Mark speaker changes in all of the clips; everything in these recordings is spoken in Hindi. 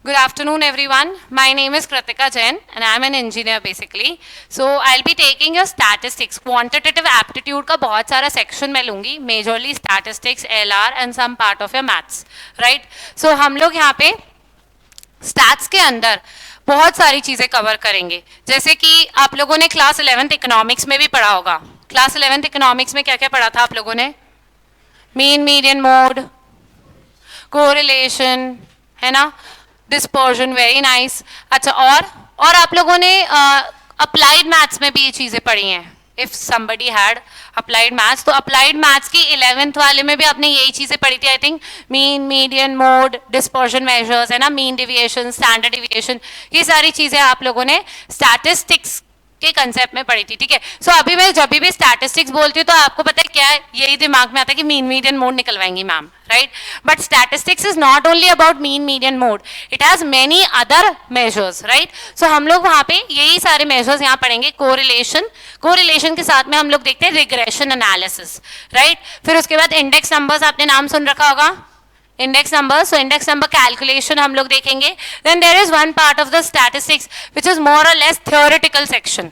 Speaker 1: Good afternoon, everyone. My name is Kritika Jain, and I'm an engineer basically. So I'll be taking your statistics. Quantitative aptitude का बहुत सारा section मैं लूँगी. Majorly statistics, LR, and some part of your maths, right? So हम लोग यहाँ पे stats के अंदर बहुत सारी चीज़ें कवर करेंगे. जैसे कि आप लोगों ने क्लास 11th इकोनॉमिक्स में भी पढ़ा होगा. क्लास 11th इकोनॉमिक्स में क्या क्या पढ़ा था आप लोगों ने? मीन मीडियन मोड, कोरिलेशन, है ना, डिस्पर्जन, वेरी नाइस. अच्छा, और आप लोगों ने अप्लाइड मैथ्स में भी ये चीज़ें पढ़ी हैं. If somebody had applied maths, तो अप्लाइड मैथ्स की 11th वाले में भी आपने यही चीज़ें पढ़ी थी. I think mean median mode, dispersion measures, है ना, मीन डिविएशन, स्टैंडर्ड डिविएशन, ये सारी चीज़ें आप लोगों ने स्टैटिस्टिक्स के कंसेप्ट में पढ़ी थी. ठीक है. सो अभी मैं जब भी स्टैटिस्टिक्स बोलती हूँ तो आपको पता है क्या है, यही दिमाग में आता है कि मीन मीडियन मोड निकलवाएंगी ma'am, right? But statistics is not only about mean median mode, it has many other measures, right? So हम लोग वहाँ पे यही सारे मेजर्स यहाँ पढ़ेंगे. कोरिलेशन के साथ में हम लोग देखते हैं रिग्रेशन एनालिसिस, राइट? फिर उसके बाद इंडेक्स नंबर्स, आपने नाम सुन रखा होगा, index number. So index number calculation हम लोग देखेंगे. Then there is one part of the statistics which is more or less theoretical section.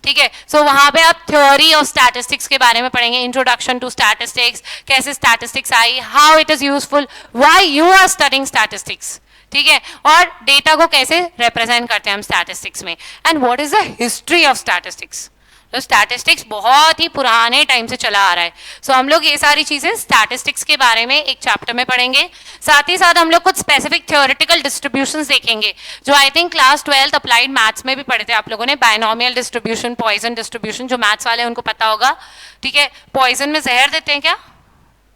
Speaker 1: ठीक है. सो वहां पे आप थ्योरी ऑफ स्टैटिस्टिक्स के बारे में पढ़ेंगे. इंट्रोडक्शन टू स्टैटिस्टिक्स, कैसे स्टैटिस्टिक्स आई, how it is useful, why you are studying statistics. ठीक है. और डेटा को कैसे रिप्रेजेंट करते हैं हम स्टैटिस्टिक्स में, and what is the history of statistics. तो स्टैटिस्टिक्स बहुत ही पुराने टाइम से चला आ रहा है. सो हम लोग ये सारी चीज़ें स्टैटिस्टिक्स के बारे में एक चैप्टर में पढ़ेंगे. साथ ही साथ हम लोग कुछ स्पेसिफिक थ्योरेटिकल डिस्ट्रीब्यूशंस देखेंगे जो I think class 12th applied maths में भी पढ़े थे आप लोगों ने. बायनोमियल डिस्ट्रीब्यूशन, पॉइजन डिस्ट्रीब्यूशन, जो मैथ्स वाले उनको पता होगा. ठीक है. पॉइजन में जहर देते हैं क्या?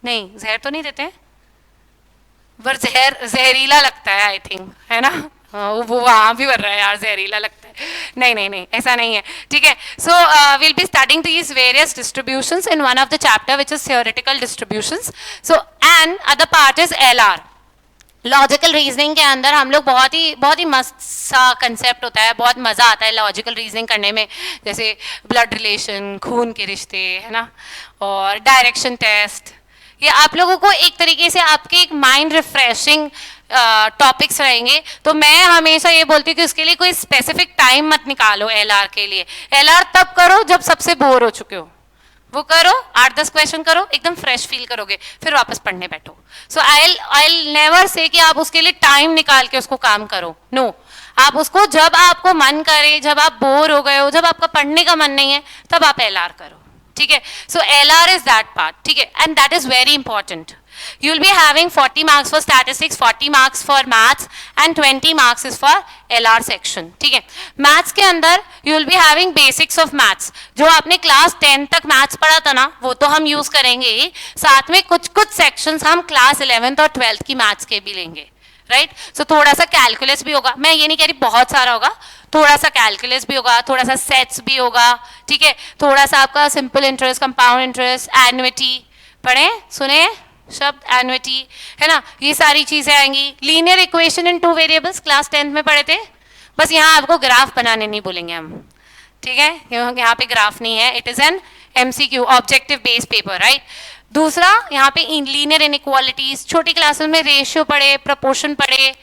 Speaker 1: नहीं, जहर तो नहीं देते हैं, पर जहरीला लगता है आई थिंक, है ना. वो वहाँ भी बन रहा है यार, जहरीला लगता है. नहीं, ऐसा नहीं है. ठीक है. So will be starting these various distributions in one of the chapter which is theoretical distributions. So and other part is LR. Logical reasoning के अंदर हम लोग बहुत ही मस्त सा कंसेप्ट होता है, बहुत मज़ा आता है लॉजिकल रीजनिंग करने में. जैसे ब्लड रिलेशन, खून के रिश्ते, है ना, और डायरेक्शन टेस्ट. ये आप लोगों को एक तरीके से आपके एक माइंड रिफ्रेशिंग टॉपिक्स रहेंगे. तो मैं हमेशा ये बोलती हूँ कि उसके लिए कोई स्पेसिफिक टाइम मत निकालो LR के लिए. LR तब करो जब सबसे बोर हो चुके हो. वो करो, 8-10 क्वेश्चन करो, एकदम फ्रेश फील करोगे, फिर वापस पढ़ने बैठो. सो आई नेवर से कि आप उसके लिए टाइम निकाल के उसको काम करो. नो, आप उसको जब आपको मन करे, जब आप बोर हो गए हो, जब आपका पढ़ने का मन नहीं है, तब आप LR करो. ठीक है. सो LR इज दैट पार्ट. ठीक है. And that is very important. You will be having 40 marks for statistics, 40 marks for maths, and 20 marks is for LR section. ठीक है. मैथ्स के अंदर you will be having basics of maths. जो आपने क्लास 10 तक मैथ्स पढ़ा था ना, वो तो हम यूज करेंगे ही. साथ में कुछ सेक्शंस हम क्लास 11th और 12th की मैथ्स के भी लेंगे, राइट? सो थोड़ा सा कैलकुलस भी होगा. मैं ये नहीं कह रही बहुत सारा होगा, थोड़ा सा कैलकुलस भी होगा, थोड़ा सा सेट्स भी होगा. ठीक है. थोड़ा सा आपका simple interest, compound interest, annuity पढ़े, सुने शब्द, एन्युटी, है ना, ये सारी चीजें आएंगी. Linear equation in 2 variables class 10th में पढ़े थे. बस यहाँ आपको ग्राफ बनाने नहीं बोलेंगे हम. ठीक है. यहाँ पे ग्राफ नहीं है. It is an MCQ, objective based paper, right? दूसरा यहाँ पे लीनियर इनइक्वालिटीज, छोटी क्लासेस में रेशियो पढ़े, प्रपोर्शन पढ़े,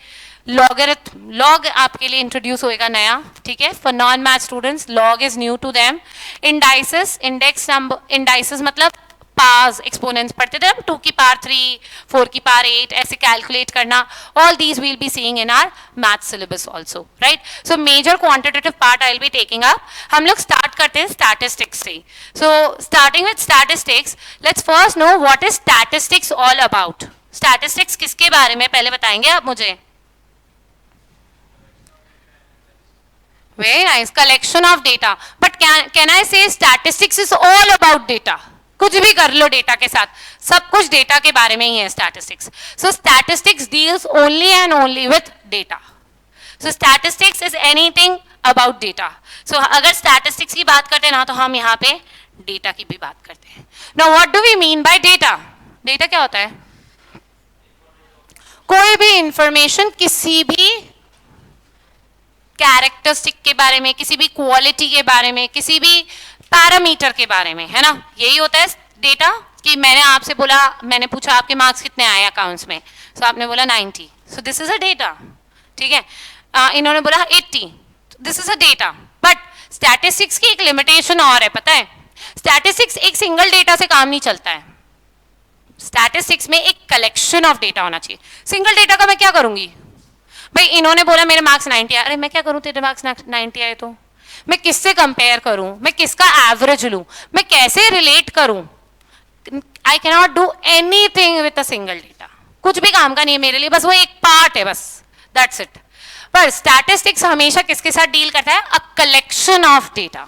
Speaker 1: लॉगरिथम, लॉग आपके लिए इंट्रोड्यूस होएगा नया. ठीक है. For non math students log is new to them. Indices, index number, indices मतलब पार्स, एक्सपोनेंट्स पढ़ते थे हम, 2 की पावर 3, 4 की पावर 8, ऐसे कैलकुलेट करना. All these will be seeing in our math syllabus also, right? So major quantitative part I will be taking up. हम लोग स्टार्ट करते हैं स्टैटिस्टिक्स से. So starting with statistics, let's first know what is statistics all about. Statistics किसके बारे में पहले बताएंगे आप मुझे? Very nice, collection of data. But can I say statistics is all about data? कुछ भी कर लो डेटा के साथ, सब कुछ डेटा के बारे में ही है statistics. So statistics deals only and only with data. So statistics is anything about data. So अगर स्टैटिस्टिक्स की बात करते हैं ना, तो हम यहाँ पे डेटा की भी बात करते हैं. Now what do we mean by data? Data क्या होता है? कोई भी इंफॉर्मेशन किसी भी कैरेक्टरिस्टिक के बारे में, किसी भी क्वालिटी के बारे में, किसी भी पैरामीटर के बारे में, है ना, यही होता है डेटा. कि मैंने आपसे बोला, मैंने पूछा आपके मार्क्स कितने आए अकाउंट्स में, सो आपने बोला 90. सो दिस इज अ डेटा. ठीक है, इन्होंने बोला 80, this is a data, but statistics की एक लिमिटेशन और है, पता है, स्टैटिस्टिक्स एक सिंगल डेटा से काम नहीं चलता है, स्टैटिस्टिक्स में एक कलेक्शन ऑफ डेटा होना चाहिए। सिंगल डेटा का मैं क्या करूंगी, भाई इन्होंने बोला मेरे मार्क्स 90 आए, अरे मैं क्या करूं तेरे मार्क्स 90 आए तो मैं किससे कंपेयर करूं, मैं किसका एवरेज लूं, मैं कैसे रिलेट करूं, I cannot do anything with a single data, कुछ भी काम का नहीं है मेरे लिए, बस वो एक पार्ट है, बस दैट्स इट। पर स्टैटिस्टिक्स हमेशा किसके साथ डील करता है, अ collection of data,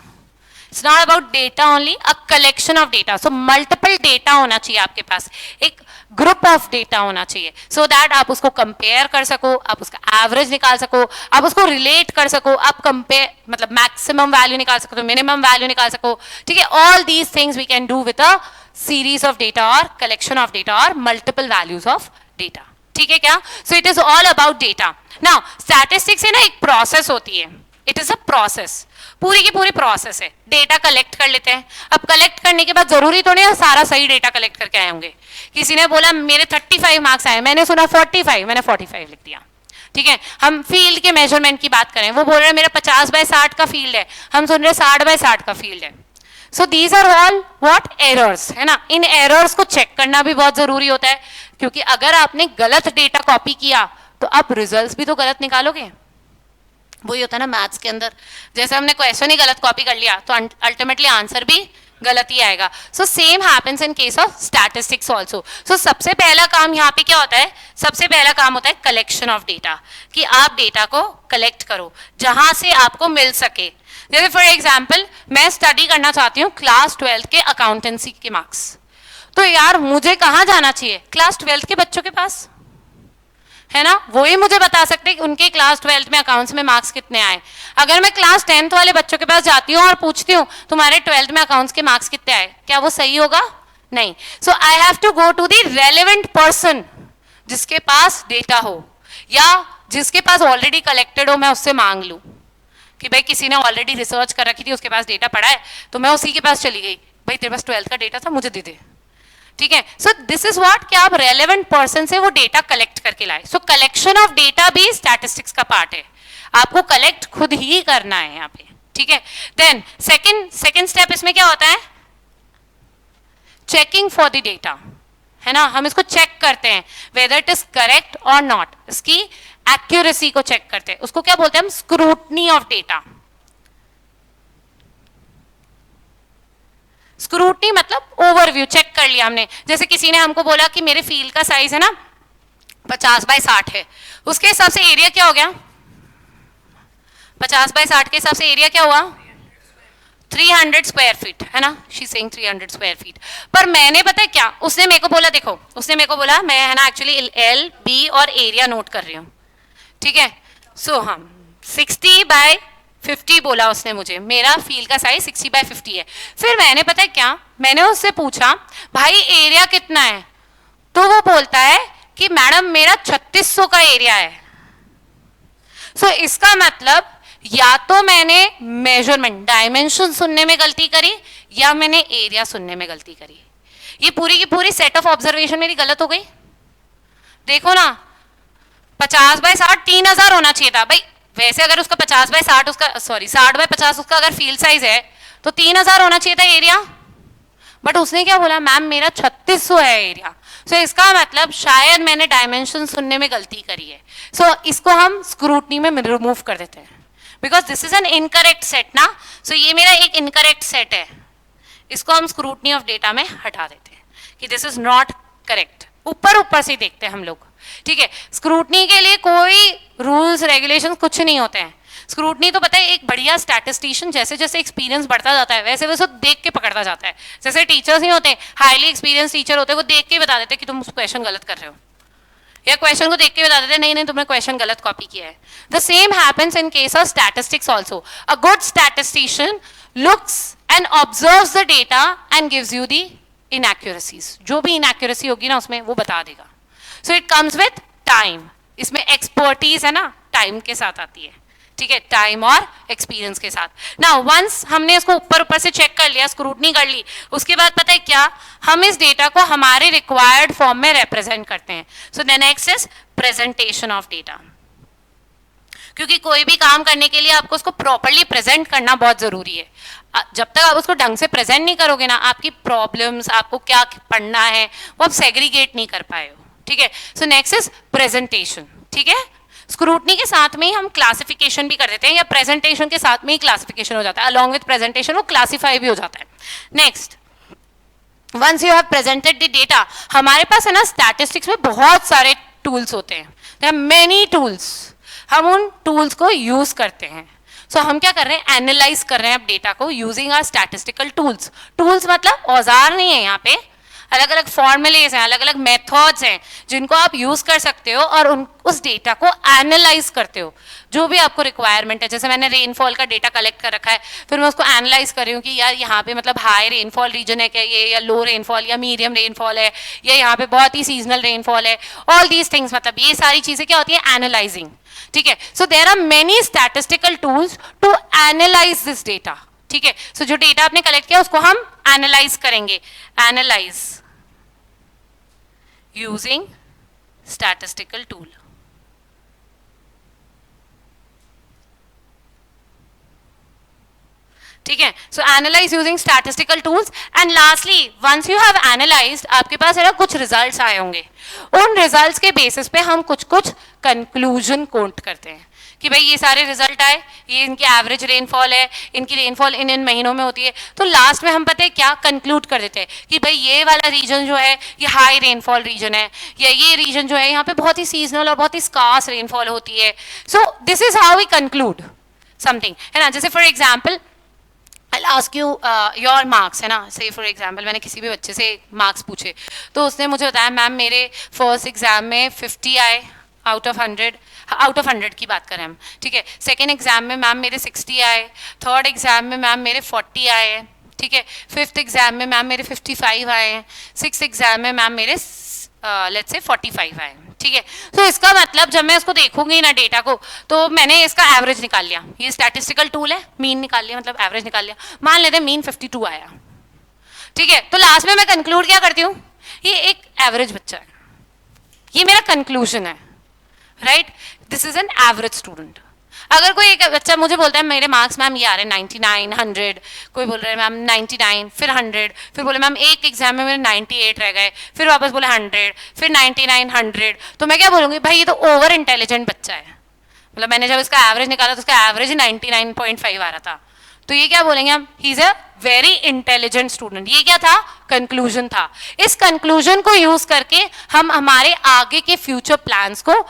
Speaker 1: it's not about data only, a collection of data. So multiple data होना चाहिए आपके पास, एक ग्रुप ऑफ डेटा होना चाहिए, सो दैट आप उसको कंपेयर कर सको, आप उसका एवरेज निकाल सको, आप उसको रिलेट कर सको, आप कंपेयर मतलब मैक्सिमम वैल्यू निकाल सको, मिनिमम वैल्यू निकाल सको, ठीक है। All these things we can do with a series of data और कलेक्शन ऑफ डेटा और मल्टीपल वैल्यूज ऑफ डेटा, ठीक है क्या। So it is all about data. Now statistics से ना एक प्रोसेस होती है, इट इज अ प्रोसेस, पूरी की पूरी प्रोसेस है। डेटा कलेक्ट कर लेते हैं, अब कलेक्ट करने के बाद जरूरी तो नहीं सारा सही डेटा कलेक्ट करके आए होंगे, किसी ने बोला मेरे 35 मार्क्स आए, मैंने सुना 45, मैंने 45 लिख दिया, ठीक है। हम फील्ड के मेजरमेंट की बात करें, वो बोल रहे हैं मेरा 50/60 का फील्ड है, हम सुन रहे 60/60 का फील्ड है। So these are all what errors, है ना। इन एरर्स को चेक करना भी बहुत जरूरी होता है, क्योंकि अगर आपने गलत डेटा कॉपी किया तो आप रिजल्ट्स भी तो गलत निकालोगे। वही होता है ना मैथ्स के अंदर, जैसे हमने क्वेश्चन ही गलत कॉपी कर लिया तो अल्टीमेटली आंसर भी गलत ही आएगा। So same happens in case of statistics also. So सबसे पहला काम यहाँ पे क्या होता है, सबसे पहला काम होता है कलेक्शन ऑफ डेटा, कि आप डेटा को कलेक्ट करो जहां से आपको मिल सके। जैसे फॉर एग्जाम्पल मैं स्टडी करना चाहती हूँ क्लास 12 के अकाउंटेंसी के मार्क्स, तो यार मुझे कहाँ जाना चाहिए, क्लास 12 के बच्चों के पास, है ना, वो ही मुझे बता सकते हैं कि उनके क्लास 12 में अकाउंट्स में मार्क्स कितने आए। अगर मैं क्लास 10th वाले बच्चों के पास जाती हूँ और पूछती हूँ तुम्हारे 12th में अकाउंट्स के मार्क्स कितने आए, क्या वो सही होगा, नहीं। So I have to go to the relevant person जिसके पास डेटा हो, या जिसके पास ऑलरेडी कलेक्टेड हो, मैं उससे मांग लूँ कि भाई किसी ने ऑलरेडी रिसर्च कर रखी थी, उसके पास डेटा पड़ा है, तो मैं उसी के पास चली गई, भाई तेरे पास 12th का डेटा था, मुझे दे दे, ठीक है। सो दिस इज व्हाट, क्या आप रेलेवेंट पर्सन से वो डेटा कलेक्ट करके लाए। सो कलेक्शन ऑफ डेटा भी स्टैटिस्टिक्स का पार्ट है, आपको कलेक्ट खुद ही करना है यहाँ पे, ठीक है। देन सेकंड स्टेप इसमें क्या होता है, चेकिंग फॉर द डेटा, है ना। हम इसको चेक करते हैं वेदर इट इज करेक्ट और नॉट, इसकी एक्यूरेसी को चेक करते हैं, उसको क्या बोलते हैं हम, स्क्रूटनी ऑफ डेटा। स्क्रूटनी मतलब ओवरव्यू, चेक कर लिया हमने। जैसे किसी ने हमको बोला कि मेरे फील्ड का साइज है ना 50/60 है, उसके हिसाब से एरिया क्या हो गया, 50/60 के हिसाब से एरिया क्या हुआ, 300 स्क्वायर फीट, है ना, शी सेइंग 300 स्क्वायर फीट। पर मैंने पता है क्या, उसने मेरे को बोला, देखो उसने मेरे को बोला, मैं है ना एक्चुअली एल बी और एरिया नोट कर रही हूँ, ठीक है। सो हम 60/50 बोला उसने मुझे, मेरा फील्ड का साइज 60/50 है। फिर मैंने पता है क्या, मैंने उससे पूछा भाई एरिया कितना है, तो वो बोलता है कि मैडम मेरा 3600 का एरिया है। सो इसका मतलब या तो मैंने मेजरमेंट डायमेंशन सुनने में गलती करी, या मैंने एरिया सुनने में गलती करी। ये पूरी की पूरी सेट ऑफ ऑब्जर्वेशन मेरी गलत हो गई। देखो ना 50/60 3000 होना चाहिए था भाई, वैसे अगर उसका 50/60 उसका 60/50 उसका अगर फील्ड साइज है तो 3000 होना चाहिए था एरिया, बट उसने क्या बोला, मैम मेरा 3600 है एरिया। सो इसका मतलब शायद मैंने डायमेंशन सुनने में गलती करी है। सो इसको हम स्क्रूटनी में रिमूव कर देते हैं, because this is an incorrect set ना। सो ये मेरा एक इनकरेक्ट सेट है, इसको हम स्क्रूटनी ऑफ डेटा में हटा देते हैं कि दिस इज नॉट करेक्ट। ऊपर से देखते हैं हम लोग, ठीक है। स्क्रूटनी के लिए कोई रूल्स रेगुलेशंस कुछ नहीं होते हैं। स्क्रूटनी तो पता है एक बढ़िया स्टैटिस्टिशियन जैसे जैसे एक्सपीरियंस बढ़ता जाता है वैसे वैसे देख के पकड़ता जाता है। जैसे टीचर्स नहीं होते, हाईली एक्सपीरियंस टीचर होते हैं, वो देख के बता देते कि तुम क्वेश्चन गलत कर रहे हो, या क्वेश्चन को देख के बता देते नहीं नहीं तुमने क्वेश्चन गलत कॉपी किया है। The same happens in case of statistics also. A good statistician looks and observes the data and gives you the inaccuracies, जो भी इनएक्यूरेसी होगी ना उसमें वो बता देगा। So it comes with time, इसमें एक्सपर्टीज है ना, टाइम के साथ आती है, ठीक है, टाइम और एक्सपीरियंस के साथ। नाउ वंस हमने इसको ऊपर से चेक कर लिया, स्क्रूटनी कर ली, उसके बाद पता है क्या, हम इस डेटा को हमारे रिक्वायर्ड फॉर्म में रिप्रेजेंट करते हैं। So the next is presentation of data. क्योंकि कोई भी काम करने के लिए आपको उसको प्रॉपरली प्रेजेंट करना बहुत जरूरी है। जब तक आप उसको ढंग से प्रेजेंट नहीं करोगे ना, आपकी प्रॉब्लम्स, आपको क्या पढ़ना है, वो आप सेग्रीगेट नहीं कर पाए हो, ठीक है। सो नेक्स्ट इज प्रेजेंटेशन, ठीक है। स्क्रूटनी के साथ में ही हम क्लासिफिकेशन भी कर देते हैं, या प्रेजेंटेशन के साथ में ही क्लासिफिकेशन हो जाता है, अलॉन्ग विद प्रेजेंटेशन वो क्लासीफाई भी हो जाता है। Next, once you have presented the data, हमारे पास है ना स्टैटिस्टिक्स में बहुत सारे टूल्स होते हैं, देयर आर मेनी टूल्स, हम उन टूल्स को यूज करते हैं। सो हम क्या कर रहे हैं, एनालाइज कर रहे हैं अब डेटा को using our statistical tools. Tools मतलब औजार नहीं है, यहाँ पे अलग अलग फॉर्मूलेज हैं, अलग अलग मेथड्स हैं जिनको आप यूज कर सकते हो और उस डेटा को एनालाइज करते हो, जो भी आपको रिक्वायरमेंट है। जैसे मैंने रेनफॉल का डेटा कलेक्ट कर रखा है, फिर मैं उसको एनालाइज कर रही हूँ कि यार यहाँ पे मतलब हाई रेनफॉल रीजन है क्या ये, या लो रेनफॉल या मीडियम रेनफॉल है, या यहाँ पे बहुत ही सीजनल रेनफॉल है। ऑल दीज थिंग्स, मतलब ये सारी चीजें क्या होती है, एनालाइजिंग, ठीक है। So there are many statistical tools to analyse this data, ठीक है। सो जो डेटा आपने कलेक्ट किया उसको हम एनालाइज करेंगे, एनालाइज यूजिंग स्टैटिस्टिकल टूल। ठीक है। So analyse using statistical tools. And lastly, once you have analysed, आपके पास है ना कुछ रिजल्ट्स आए होंगे, उन रिजल्ट्स के बेसिस पे हम कुछ कुछ कंक्लूजन कोट करते हैं कि भाई ये सारे रिजल्ट आए, ये इनकी एवरेज रेनफॉल है, इनकी रेनफॉल इन इन महीनों में होती है। तो लास्ट में हम पता है क्या कंक्लूड कर देते हैं कि भाई ये वाला रीजन जो है ये हाई रेनफॉल रीजन है, या ये रीजन जो है यहाँ पे बहुत ही सीजनल और बहुत ही स्कार्स रेनफॉल होती है। So this is how we conclude something, है ना। जैसे for example I'll ask you your marks, है ना। say for example मैंने किसी भी बच्चे से मार्क्स पूछे, तो उसने मुझे बताया मैम मेरे फर्स्ट एग्जाम में 50 आए आउट ऑफ 100 की बात करें हम, ठीक है। सेकेंड एग्जाम में मैम मेरे 60 आए, थर्ड एग्जाम में मैम मेरे 40 आए हैं, ठीक है। फिफ्थ एग्जाम में मैम मेरे 55 आए हैं, सिक्स एग्जाम में मैम मेरे लेट्स से 45 आए, ठीक है। तो इसका मतलब जब मैं उसको देखूंगी ना डेटा को, तो मैंने इसका एवरेज निकाल लिया, ये स्टैटिस्टिकल टूल है, मीन निकाल लिया, मतलब एवरेज निकाल लिया। मान लेते हैं मीन 52 आया, ठीक है। तो लास्ट में मैं कंक्लूड क्या करती हूँ, ये एक एवरेज बच्चा है, ये मेरा कंक्लूजन है, right. This is an average student. अगर कोई एक बच्चा मुझे बोलता है मेरे मार्क्स मैम ये आ रहे हैं 99, 100, कोई बोल रहा है मैम 99, फिर 100, फिर बोले मैम एक एग्जाम में मेरे 98 रह गए, फिर वापस बोले 100, फिर 99, 100, तो मैं क्या बोलूँगी, भाई ये तो ओवर इंटेलिजेंट बच्चा है। मतलब मैंने जब इसका एवरेज निकाला तो उसका एवरेज 99.5 आ रहा था, तो ये क्या बोलेंगे हम, he is a very intelligent student. ये क्या था, कंक्लूजन था। इस कंक्लूजन को यूज करके हम हमारे आगे के फ्यूचर प्लान्स को,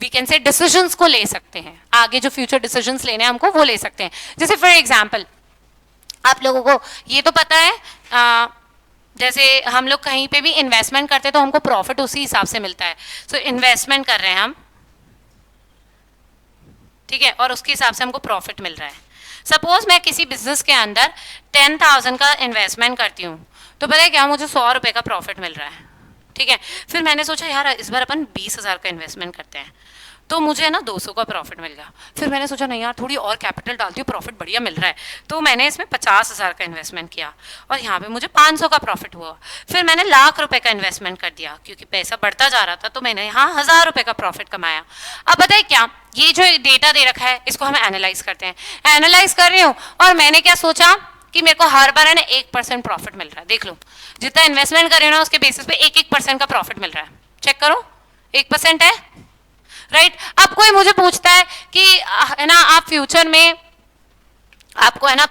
Speaker 1: वी कैन से डिसीजंस को ले सकते हैं, आगे जो फ्यूचर डिसीजंस लेने हैं हमको वो ले सकते हैं। जैसे फॉर एग्जांपल आप लोगों को ये तो पता है, जैसे हम लोग कहीं पे भी इन्वेस्टमेंट करते हैं तो हमको प्रॉफिट उसी हिसाब से मिलता है। सो इन्वेस्टमेंट कर रहे हैं हम, ठीक है, और उसके हिसाब से हमको प्रॉफिट मिल रहा है। सपोज मैं किसी बिजनेस के अंदर 10,000 का इन्वेस्टमेंट करती हूँ, तो पता है क्या, मुझे 100 रुपये का प्रॉफिट मिल रहा है, ठीक है। फिर मैंने सोचा यार इस बार अपन 20,000 का इन्वेस्टमेंट करते हैं, तो मुझे ना 200 का प्रॉफिट मिल गया। फिर मैंने सोचा नहीं यार थोड़ी और कैपिटल डालती हूँ, प्रॉफिट बढ़िया मिल रहा है, तो मैंने इसमें 50,000 का इन्वेस्टमेंट किया और यहाँ पे मुझे 500 का प्रॉफिट हुआ। फिर मैंने ₹1,00,000 का इन्वेस्टमेंट कर दिया, क्योंकि पैसा बढ़ता जा रहा था, तो मैंने यहाँ ₹1,000 का प्रॉफिट कमाया। अब बताए क्या, ये जो डेटा दे रखा है इसको हम एनालाइज करते हैं। एनालाइज कर रही हूँ और मैंने क्या सोचा कि मेरे को हर बार है ना 1% प्रॉफिट मिल रहा है। देख लो जितना इन्वेस्टमेंट कर रहे हो ना उसके बेसिस पे 1% का प्रॉफिट मिल रहा है, चेक करो 1% है, राइट। अब कोई मुझे पूछता है कि है ना आप फ्यूचर में आपको है ना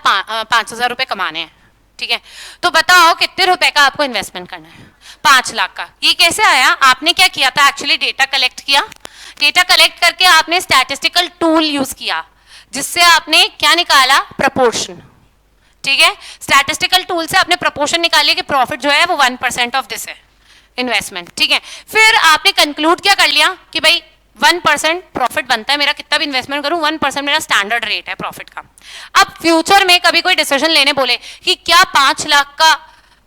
Speaker 1: 5,000 रुपये कमाने हैं, ठीक है, तो बताओ कितने रुपए का आपको इन्वेस्टमेंट करना है, 5 लाख का। ये कैसे आया, आपने क्या किया था, एक्चुअली डेटा कलेक्ट किया, डेटा कलेक्ट करके आपने स्टैटिस्टिकल टूल यूज किया, जिससे आपने क्या निकाला, प्रपोर्शन, ठीक है। स्टैटिस्टिकल टूल से आपने प्रपोर्शन निकाली कि प्रॉफिट जो है वो 1% ऑफ दिस है इन्वेस्टमेंट, ठीक है। फिर आपने कंक्लूड क्या कर लिया कि भाई 1% प्रॉफिट बनता है, मेरा कितना भी इन्वेस्टमेंट करूं 1% मेरा स्टैंडर्ड रेट है प्रॉफिट का। अब फ्यूचर में कभी कोई डिसीजन लेने बोले कि क्या 5 लाख का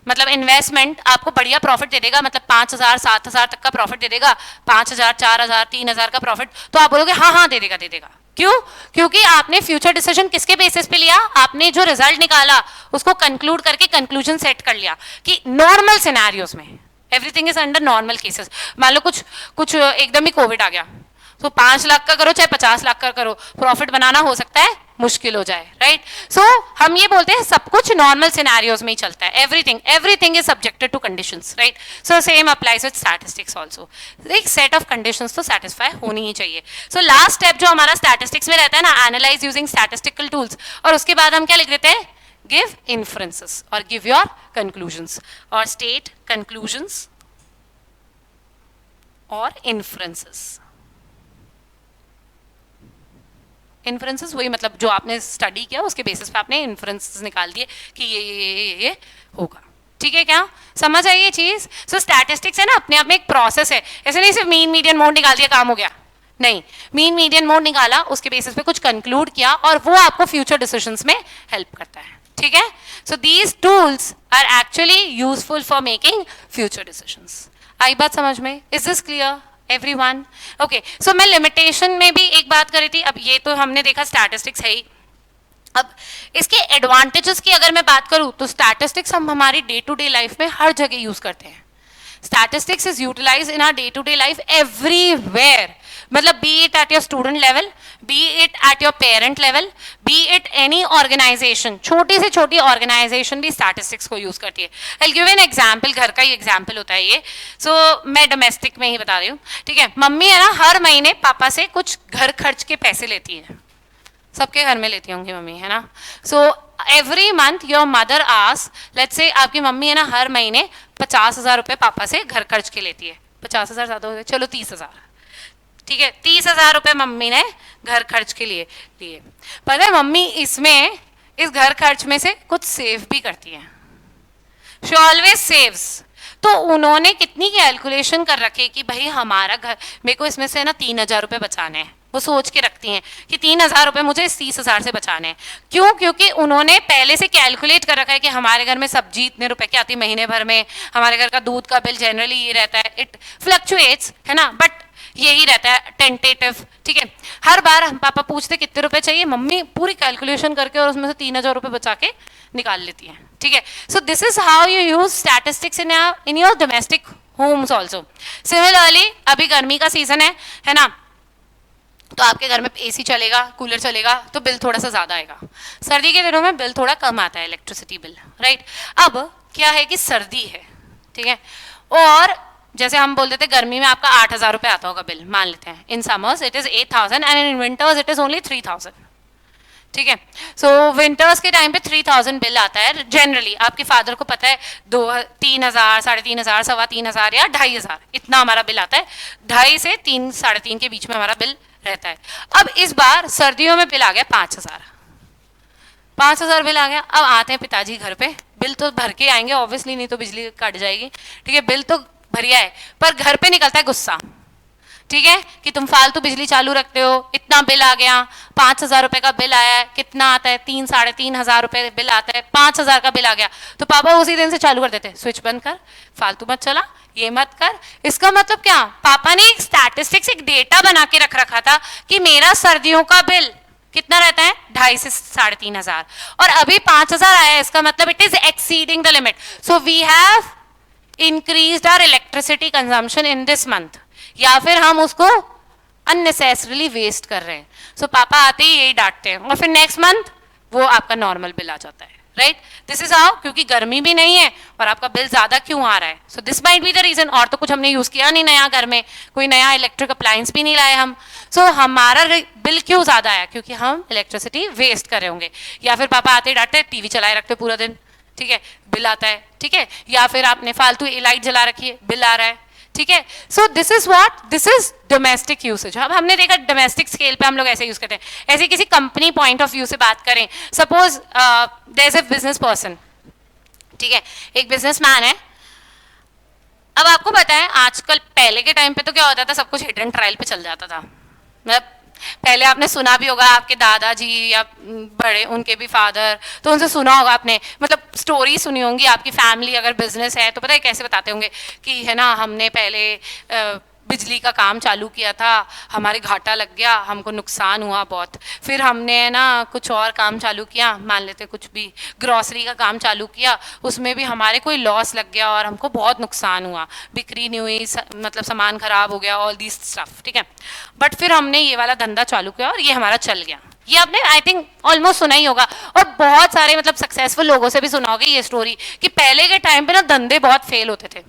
Speaker 1: मतलब इन्वेस्टमेंट आपको बढ़िया प्रॉफिट दे देगा, मतलब 5,000 7,000 तक का प्रॉफिट दे देगा, 5,000 4,000 3,000 का प्रॉफिट, तो आप बोलोगे हाँ हाँ दे देगा दे देगा। क्यों, क्योंकि आपने फ्यूचर डिसीजन किसके बेसिस पे लिया, आपने जो रिजल्ट निकाला उसको कंक्लूड करके कंक्लूजन सेट कर लिया कि नॉर्मल सिनेरियोज में everything is under normal cases. मान लो कुछ एकदम ही कोविड आ गया, तो 5 लाख का करो चाहे 50 लाख का करो, प्रॉफिट बनाना हो सकता है मुश्किल हो जाए, राइट? सो हम ये बोलते हैं सब कुछ नॉर्मल सिनेरियोज में ही चलता है, everything is subjected to conditions, right? So same applies with statistics also, एक सेट ऑफ कंडीशंस तो सेटिस्फाई होनी ही चाहिए। सो लास्ट स्टेप जो हमारा स्टैटिस्टिक्स में रहता है ना, एनालाइज यूजिंग स्टैटिस्टिकल टूल्स, और उसके बाद हम क्या लिख देते हैं, गिव इन्फ्रेंसेस और गिव योर कंक्लूजन्स और स्टेट कंक्लूजन्स और इन्फ्रेंसेस। इन्फ्रेंसेस वही मतलब जो आपने स्टडी किया उसके बेसिस पे आपने इन्फ्रेंसेस निकाल दिए कि ये होगा, ठीक है? क्या समझ आई ये चीज? सो स्टैटिस्टिक्स है ना अपने आप में एक प्रोसेस है, ऐसे नहीं सिर्फ मीन मीडियन मोड निकाल दिया काम हो गया, नहीं, मीन मीडियन मोड निकाला उसके बेसिस पे कुछ कंक्लूड किया और वो आपको फ्यूचर डिसीजंस में हेल्प करता है, ठीक है? So these tools are actually useful for making future decisions. आई बात समझ में? Is this clear everyone? okay, so मैं लिमिटेशन में भी एक बात करी थी, अब ये तो हमने देखा स्टैटिस्टिक्स है ही, अब इसके एडवांटेजेस की अगर मैं बात करूं तो स्टैटिस्टिक्स हम हमारी डे टू डे लाइफ में हर जगह यूज करते हैं। Statistics is utilise in our day to day life everywhere, मतलब be it at your student level, be it at your parent level, be it any organisation, छोटी से छोटी ऑर्गेनाइजेशन भी स्टैटिस्टिक्स को यूज करती है। आई गिव एन एग्जाम्पल, घर का ही एग्जाम्पल होता है ये, सो मैं डोमेस्टिक में ही बता रही हूँ, ठीक है? मम्मी है ना हर महीने पापा से कुछ घर खर्च के पैसे लेती है, सबके घर में लेती होंगी मम्मी, है ना? So every month your mother as, let's say आपकी मम्मी है ना हर महीने 50,000 रुपये पापा से घर खर्च के लेती है, 50,000 ज़्यादा हो गए, चलो 30,000, ठीक है? 30,000 रुपये मम्मी ने घर खर्च के लिए लिए। पता है मम्मी इसमें इस घर खर्च में से कुछ सेव भी करती है, शी ऑलवेज सेव्स। तो उन्होंने कितनी कैलकुलेशन कर रखी है कि भाई हमारा घर, मेरे को इसमें से ना 3,000 रुपये बचाने हैं, वो सोच के रखती हैं कि 3,000 रुपये मुझे इस 30,000 से बचाने हैं। क्यों? क्योंकि उन्होंने पहले से कैलकुलेट कर रखा है कि हमारे घर में सब्जी इतने रुपए की आती है महीने भर में, हमारे घर का दूध का बिल जनरली ये रहता है, इट फ्लक्चुएट्स, है ना, बट यही रहता है टेंटेटिव, ठीक है? हर बार हम पापा पूछते कितने रुपए चाहिए, मम्मी पूरी कैलकुलेशन करके और उसमें से 3,000 रुपये बचा के निकाल लेती है, ठीक है? So this is how you use statistics in your domestic homes also. Similarly अभी गर्मी का सीजन है ना, तो आपके घर में एसी चलेगा, कूलर चलेगा, तो बिल थोड़ा सा ज्यादा आएगा। सर्दी के दिनों में बिल थोड़ा कम आता है, इलेक्ट्रिसिटी बिल, राइट? अब क्या है कि सर्दी है, ठीक है, और जैसे हम बोल देते गर्मी में आपका 8,000 रुपये आता होगा बिल, मान लेते हैं, in summers it is 8,000 and in winters it is only 3,000, ठीक है? सो विंटर्स के टाइम पे 3,000 बिल आता है जनरली। आपके फादर को पता है 3,000, 3,500, 3,2500 या 2,500, इतना हमारा बिल आता है, 2.5 से 3, 3.5 के बीच में हमारा बिल रहता है। अब इस बार सर्दियों में बिल आ गया 5,000 बिल आ गया। अब आते हैं पिताजी घर पे, बिल तो भर के आएंगे ऑब्वियसली, नहीं तो बिजली कट जाएगी, ठीक है? बिल तो भरिया है, पर घर पे निकलता है गुस्सा, ठीक है, कि तुम फालतू बिजली चालू रखते हो, इतना बिल आ गया, 5,000 रुपए का बिल आया है, कितना आता है, 3, 3,500 रुपए बिल आता है, 5,000 का बिल आ गया, तो पापा उसी दिन से चालू कर देते हैं, स्विच बंद कर, फालतू मत चला, ये मत कर। इसका मतलब क्या, पापा ने एक स्टैटिस्टिक्स, एक डेटा बना के रख रखा था कि मेरा सर्दियों का बिल कितना रहता है, 2.5 से 3,500, और अभी 5,000 आया है, इसका मतलब it is exceeding the limit, so we have increased our electricity consumption in this month, या फिर हम उसको अननेसेसरीली वेस्ट कर रहे हैं। सो पापा आते ही यही डांटते हैं, और फिर नेक्स्ट मंथ वो आपका नॉर्मल बिल आ जाता है, राइट? दिस इज हाउ, क्योंकि गर्मी भी नहीं है और आपका बिल ज्यादा क्यों आ रहा है। So this might be the reason, और तो कुछ हमने यूज किया नहीं नया, घर में कोई नया इलेक्ट्रिक अप्लायंस भी नहीं लाए हम, सो हमारा बिल क्यों ज्यादा आया, क्योंकि हम इलेक्ट्रिसिटी वेस्ट कर रहे होंगे। या फिर पापा आते ही डांटते हैं, टीवी चलाए रखते पूरा दिन, ठीक है, बिल आता है, ठीक है, या फिर आपने फालतू लाइट जला रखी है, बिल आ रहा है, ठीक है? So this is what, this is domestic usage. अब हमने देखा डोमेस्टिक स्केल पे हम लोग ऐसे यूज करते हैं। ऐसे किसी कंपनी पॉइंट ऑफ व्यू से बात करें, suppose there is a business person, ठीक है, एक बिजनेसमैन है। अब आपको पता है आजकल, पहले के टाइम पे तो क्या होता था, सब कुछ हिट एंड ट्रायल पे चल जाता था। मतलब पहले आपने सुना भी होगा, आपके दादाजी या बड़े उनके भी फादर, तो उनसे सुना होगा आपने, मतलब स्टोरी सुनी होंगी। आपकी फैमिली अगर बिजनेस है तो पता है कैसे बताते होंगे कि है ना, हमने पहले बिजली का काम चालू किया था, हमारे घाटा लग गया, हमको नुकसान हुआ बहुत। फिर हमने ना कुछ और काम चालू किया, मान लेते कुछ भी ग्रॉसरी का काम चालू किया, उसमें भी हमारे कोई लॉस लग गया और हमको बहुत नुकसान हुआ, बिक्री नहीं हुई, मतलब सामान खराब हो गया, ऑल दिस स्टफ, ठीक है। बट फिर हमने ये वाला धंधा चालू किया और ये हमारा चल गया। ये आपने आई थिंक ऑलमोस्ट सुना ही होगा, और बहुत सारे मतलब सक्सेसफुल लोगों से भी सुना होगा ये स्टोरी कि पहले के टाइम पे ना धंधे बहुत फेल होते थे,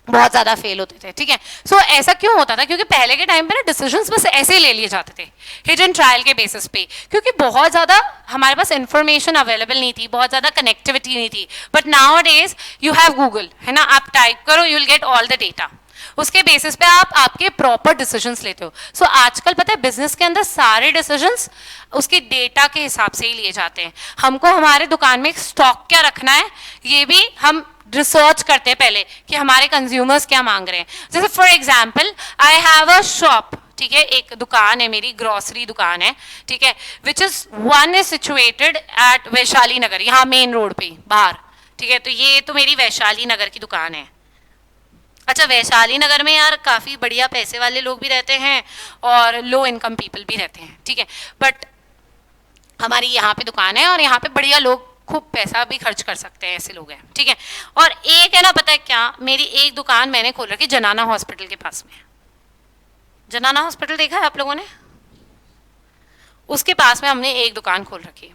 Speaker 1: बहुत ज्यादा फेल होते थे, ठीक है। सो ऐसा क्यों होता था? क्योंकि पहले के टाइम पे ना डिसीजंस बस ऐसे ले लिए जाते थे, हिट एंड ट्रायल के बेसिस पे, क्योंकि बहुत ज्यादा हमारे पास इंफॉर्मेशन अवेलेबल नहीं थी, बहुत ज्यादा कनेक्टिविटी नहीं थी। But now days you have Google, है ना, आप टाइप करो, you will get all the data, उसके बेसिस पे आप आपके प्रॉपर डिसीजंस लेते हो। सो आजकल पता है बिजनेस के अंदर सारे डिसीजंस उसके डेटा के हिसाब से ही लिए जाते हैं। हमको हमारे दुकान में स्टॉक क्या रखना है ये भी हम रिसर्च करते हैं पहले कि हमारे कंज्यूमर्स क्या मांग रहे हैं। जैसे for example I have a shop, ठीक है, एक दुकान है मेरी, ग्रोसरी दुकान है, ठीक है, which is one is situated at Vaishali Nagar, यहाँ मेन रोड पे बाहर, ठीक है। तो ये तो मेरी वैशाली नगर की दुकान है। अच्छा, वैशाली नगर में यार काफ़ी बढ़िया पैसे वाले लोग भी रहते हैं और लो इनकम पीपल भी रहते हैं, ठीक है। बट हमारी यहाँ पे दुकान है और यहाँ पे बढ़िया लोग खूब पैसा भी खर्च कर सकते हैं, ऐसे लोग हैं, ठीक है। और एक है ना, पता है क्या, मेरी एक दुकान मैंने खोल रखी जनाना हॉस्पिटल के पास में। जनाना हॉस्पिटल देखा है आप लोगों ने? उसके पास में हमने एक दुकान खोल रखी है।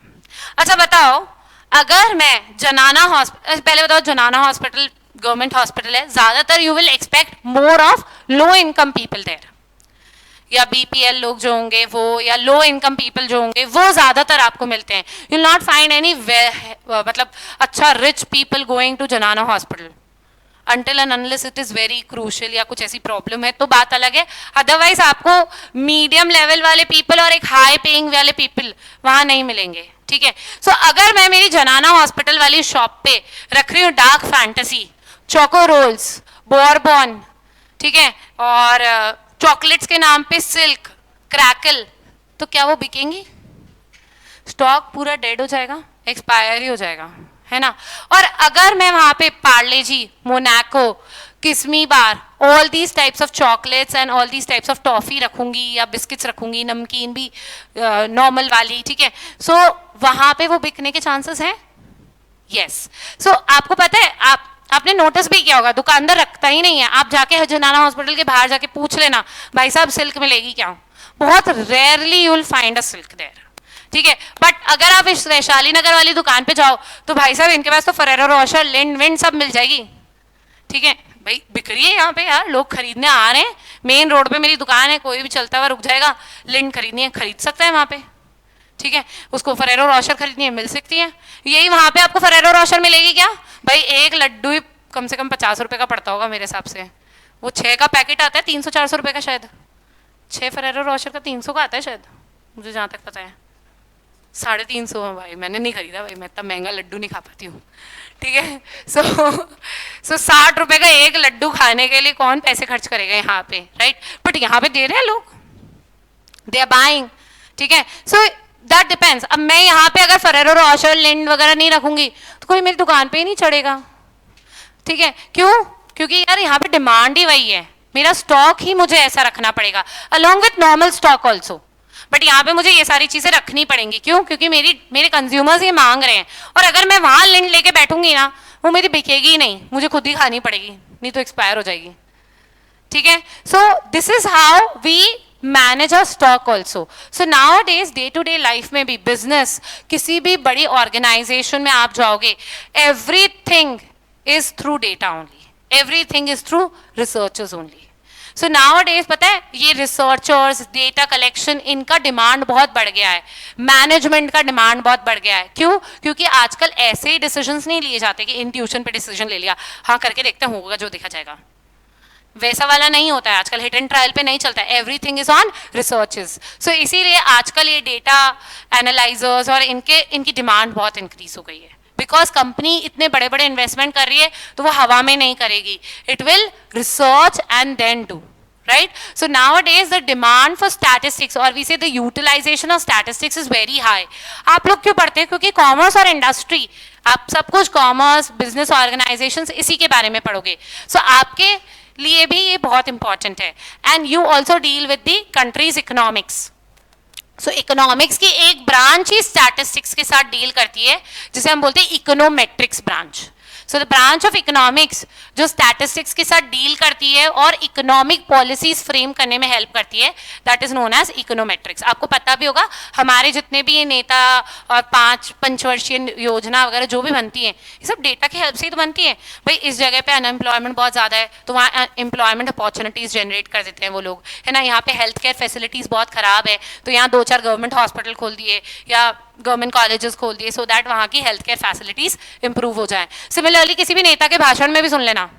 Speaker 1: अच्छा बताओ, अगर मैं जनाना हॉस्पिटल, पहले बताओ जनाना हॉस्पिटल गवर्नमेंट हॉस्पिटल है, ज्यादातर you will expect more of low income people there, या बीपीएल लोग जो होंगे वो, या लो इनकम पीपल जो होंगे वो ज्यादातर आपको मिलते हैं। You will not find any मतलब अच्छा रिच पीपल गोइंग टू जनाना hospital until and unless it is very crucial या कुछ ऐसी प्रॉब्लम है तो बात अलग है। अदरवाइज आपको मीडियम लेवल वाले पीपल और एक हाई पेइंग वाले पीपल वहां नहीं मिलेंगे, ठीक है। सो अगर मैं मेरी जनाना हॉस्पिटल वाली शॉप पे रख रही हूँ Dark Fantasy, Choco Rolls, Bourbon, ठीक है, और चॉकलेट्स के नाम पे सिल्क, क्रैकल, तो क्या वो बिकेंगी? स्टॉक पूरा डेड हो जाएगा, एक्सपायर ही हो जाएगा, है ना। और अगर मैं वहां पे Parle G, Monaco, Kismi bar, all these types of chocolates and all these types of toffee रखूंगी या बिस्किट्स रखूंगी, नमकीन भी नॉर्मल वाली, ठीक है, सो वहां पे वो बिकने के चांसेस हैं, यस। सो आपको पता है, आपने नोटिस भी किया होगा दुकानदार रखता ही नहीं है। आप जाके जनाना हॉस्पिटल के बाहर जाके पूछ लेना, भाई साहब सिल्क मिलेगी क्या? बहुत rarely you will find a Silk there, ठीक है। बट अगर आप इस वैशाली नगर वाली दुकान पे जाओ तो भाई साहब इनके पास तो फरेरो रोशर, लिंड विंड सब मिल जाएगी, ठीक है। भाई बिक रही है यहाँ पे यार, लोग खरीदने आ रहे हैं, मेन रोड पे मेरी दुकान है, कोई भी चलता हुआ रुक जाएगा, लिंड खरीदनी है खरीद सकता है वहाँ पे, ठीक है। उसको फरेरो रोशर खरीदनी है मिल सकती है। यही वहाँ पे आपको फरेरो रोशर मिलेगी क्या? भाई एक लड्डू ही कम से कम 50 रुपए का पड़ता होगा मेरे हिसाब से, वो 6 का पैकेट आता है 300-400 रुपए का, शायद 6 फरेरो रोशर का 300 का आता है शायद, मुझे जहाँ तक पता है 350 है। भाई मैंने नहीं खरीदा, भाई मैं इतना महंगा लड्डू नहीं खा पाती हूँ, ठीक है। सो 60 रुपए का एक लड्डू खाने के लिए कौन पैसे खर्च करेगा यहाँ पे, राइट। बट यहाँ पे दे रहे हैं लोग, दे आर बाइंग, ठीक है। So that depends. अब मैं यहाँ पे अगर फरेरो रोशर, लिंड वगैरह नहीं रखूंगी तो कोई मेरी दुकान पे ही नहीं चढ़ेगा, ठीक है। क्यों? क्योंकि यार यहाँ पे डिमांड ही वही है, मेरा स्टॉक ही मुझे ऐसा रखना पड़ेगा along with normal stock also. But यहाँ पे मुझे ये सारी चीजें रखनी पड़ेंगी, क्यों? क्योंकि मेरे कंज्यूमर्स ये मांग रहे हैं, और अगर मैं वहां लिंक लेके बैठूंगी ना, वो मेरी बिकेगी ही नहीं, मुझे खुद ही खानी पड़ेगी, नहीं तो एक्सपायर हो जाएगी, ठीक है। So this is how we manage a stock also. So nowadays day to day life में भी, बिजनेस, किसी भी बड़ी ऑर्गेनाइजेशन में आप जाओगे, everything is through data only, everything is through researchers only. So now days पता है ये रिसर्चर्स, डेटा कलेक्शन, इनका डिमांड बहुत बढ़ गया है, मैनेजमेंट का डिमांड बहुत बढ़ गया है। क्यों? क्योंकि आजकल ऐसे ही डिसीजंस नहीं लिए जाते कि इंट्यूशन पे डिसीजन ले लिया, हाँ करके देखते हैं होगा जो देखा जाएगा, वैसा वाला नहीं होता है आजकल, हिट एंड ट्रायल पे नहीं चलता है, एवरीथिंग इज ऑन रिसर्चेस। सो इसीलिए आजकल ये डेटा एनालाइजर्स और इनकी डिमांड बहुत इंक्रीज हो गई है, बिकॉज कंपनी इतने बड़े बड़े इन्वेस्टमेंट कर रही है तो वो हवा में नहीं करेगी, it will research and then do, right. So nowadays the demand for statistics or we say the utilization of statistics is very high। आप लोग क्यों पढ़ते हैं? क्योंकि कॉमर्स और इंडस्ट्री, आप सब कुछ कॉमर्स, बिजनेस ऑर्गेनाइजेशंस, इसी के बारे में पढ़ोगे। सो आपके लिए भी ये बहुत इंपॉर्टेंट है. And you also deal with the countries economics. So economics की एक ब्रांच ही स्टैटिस्टिक्स के साथ डील करती है, जिसे हम बोलते हैं econometrics branch. So the branch of economics जो स्टैटिस्टिक्स के साथ डील करती है और इकोनॉमिक पॉलिसीज फ्रेम करने में हेल्प करती है, that is known as econometrics. आपको पता भी होगा हमारे जितने भी ये नेता और 5 पंचवर्षीय योजना वगैरह जो भी बनती है, ये सब डेटा की हेल्प से ही तो बनती है. भाई इस जगह पे अनएम्प्लॉयमेंट बहुत ज़्यादा है तो वहाँ एम्प्लॉयमेंट अपॉर्चुनिटीज़ जनरेट कर देते हैं वो लोग, है ना. यहाँ पे हेल्थ केयर फैसिलिटीज़ बहुत ख़राब है तो यहाँ 2-4 गवर्नमेंट हॉस्पिटल खोल दिए या गवर्नमेंट कॉलेजेस खोल दिए, सो दैट वहाँ की हेल्थ केयर फैसिलिटीज़ इंप्रूव हो जाए. सिमिलरली किसी भी नेता के भाषण में भी सुन लेना,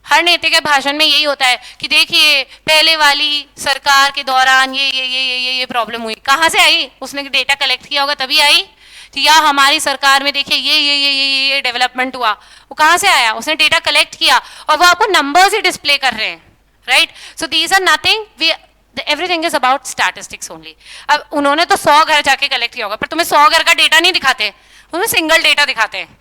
Speaker 1: हर नेता के भाषण में यही होता है कि देखिए पहले वाली सरकार के दौरान ये प्रॉब्लम हुई. कहाँ से आई? उसने डेटा कलेक्ट किया होगा तभी आई. या हमारी सरकार में देखिए ये डेवलपमेंट हुआ, वो कहाँ से आया? उसने डेटा कलेक्ट किया और वो आपको नंबर्स ही डिस्प्ले कर रहे हैं, right. So these are nothing, we everything is about statistics only. अब उन्होंने तो 100 घर जाके कलेक्ट किया होगा, पर तुम्हें 100 घर का डेटा नहीं दिखाते, तुम्हें सिंगल डेटा दिखाते हैं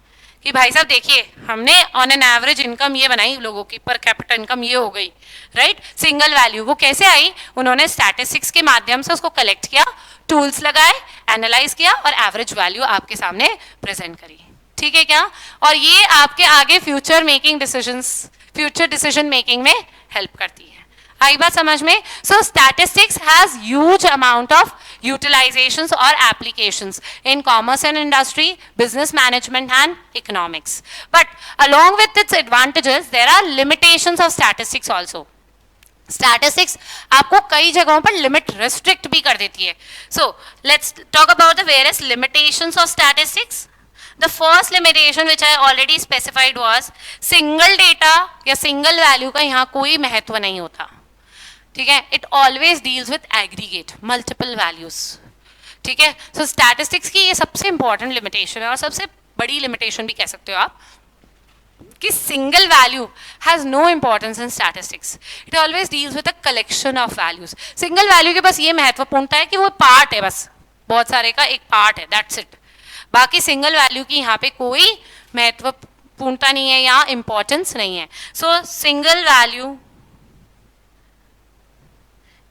Speaker 1: कि भाई साहब देखिए हमने ऑन एन एवरेज इनकम ये बनाई लोगों की, पर कैपिटा इनकम ये हो गई, राइट. सिंगल वैल्यू वो कैसे आई? उन्होंने स्टैटिस्टिक्स के माध्यम से उसको कलेक्ट किया, टूल्स लगाए, एनालाइज किया और एवरेज वैल्यू आपके सामने प्रेजेंट करी. ठीक है क्या? और ये आपके आगे फ्यूचर डिसीजन मेकिंग में हेल्प करती है. आई बात समझ में? So statistics has huge amount of utilizations or applications in commerce and industry, business management and economics. But along with its advantages, there are limitations of statistics also. Statistics आपको कई जगहों पर लिमिट restrict भी कर देती है. So let's talk about the various limitations of statistics. The first limitation which I already specified was single data या single value का यहाँ कोई महत्व नहीं होता. ठीक है. It always deals with aggregate multiple values. ठीक है. सो स्टैटिस्टिक्स की ये सबसे इंपॉर्टेंट लिमिटेशन है और सबसे बड़ी लिमिटेशन भी कह सकते हो आप कि single value has no importance in statistics. It always deals with a collection of values. Single value के बस ये महत्वपूर्णता है कि वो पार्ट है, बस बहुत सारे का एक पार्ट है, दैट्स इट. बाकी सिंगल वैल्यू की यहाँ पे कोई महत्वपूर्णता नहीं है या इंपॉर्टेंस नहीं है. सो single value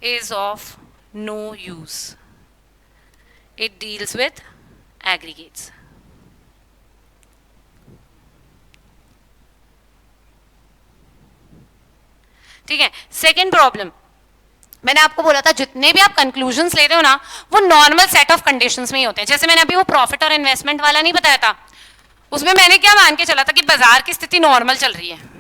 Speaker 1: is of no use. It deals with aggregates. ठीक है. सेकेंड प्रॉब्लम, मैंने आपको बोला था जितने भी आप कंक्लूजन्स ले रहे हो ना वो नॉर्मल सेट ऑफ कंडीशंस में ही होते हैं. जैसे मैंने अभी वो प्रॉफिट और इन्वेस्टमेंट वाला नहीं बताया था, उसमें मैंने क्या मान के चला था कि बाजार की स्थिति नॉर्मल चल रही है.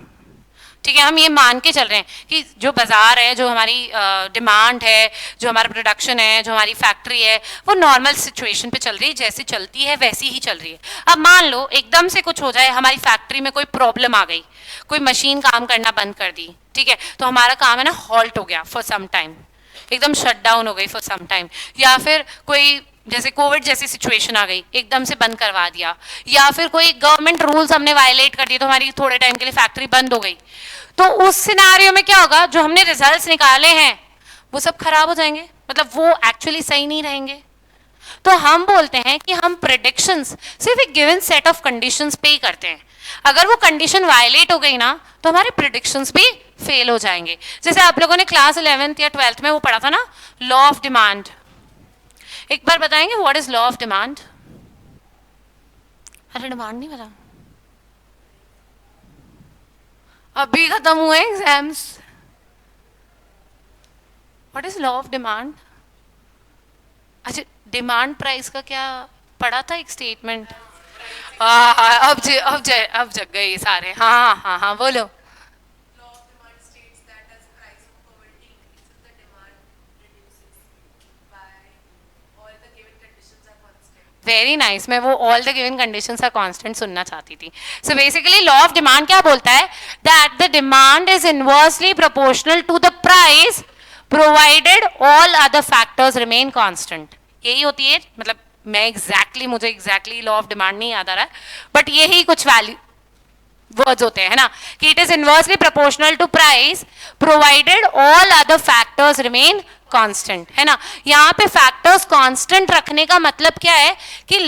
Speaker 1: ठीक है. हम ये मान के चल रहे हैं कि जो बाजार है, जो हमारी डिमांड है, जो हमारा प्रोडक्शन है, जो हमारी फैक्ट्री है, वो नॉर्मल सिचुएशन पे चल रही है, जैसे चलती है वैसी ही चल रही है. अब मान लो एकदम से कुछ हो जाए, हमारी फैक्ट्री में कोई प्रॉब्लम आ गई, कोई मशीन काम करना बंद कर दी, ठीक है, तो हमारा काम है ना हॉल्ट हो गया फॉर सम टाइम, एकदम शट डाउन हो गई फॉर सम टाइम. या फिर कोई जैसे कोविड जैसी सिचुएशन आ गई, एकदम से बंद करवा दिया, या फिर कोई गवर्नमेंट रूल्स हमने वायलेट कर दिए तो हमारी थोड़े टाइम के लिए फैक्ट्री बंद हो गई. तो उस सिनेरियो में क्या होगा? जो हमने रिजल्ट्स निकाले हैं वो सब खराब हो जाएंगे, मतलब वो एक्चुअली सही नहीं रहेंगे. तो हम बोलते हैं कि हम प्रेडिक्शंस सिर्फ एक गिवन सेट ऑफ कंडीशंस पे ही करते हैं. अगर वो कंडीशन वायलेट हो गई ना तो हमारे प्रेडिक्शंस भी फेल हो जाएंगे. जैसे आप लोगों ने क्लास 11th या 12th में वो पढ़ा था ना, लॉ ऑफ डिमांड. एक बार बताएंगे what is law of demand? अरे डिमांड नहीं पता, अभी खत्म हुए exams. What is law of demand? अच्छा, डिमांड प्राइस का क्या पढ़ा था एक स्टेटमेंट. अब जग गए सारे. हाँ बोलो. Very nice. मैं वो all the given conditions are constant सुनना चाहती थी. So basically law of demand क्या बोलता है? That the demand is inversely proportional to the price provided all other factors remain constant. यही होती है, मतलब मुझे एग्जैक्टली लॉ ऑफ डिमांड नहीं याद आ रहा है, बट यही कुछ वैल्यू वर्ड्स होते हैं, है ना, कि it is inversely proportional to price provided all other factors remain constant, है ना. यहाँ पे फैक्टर्स कांस्टेंट रखने का मतलब क्या है कि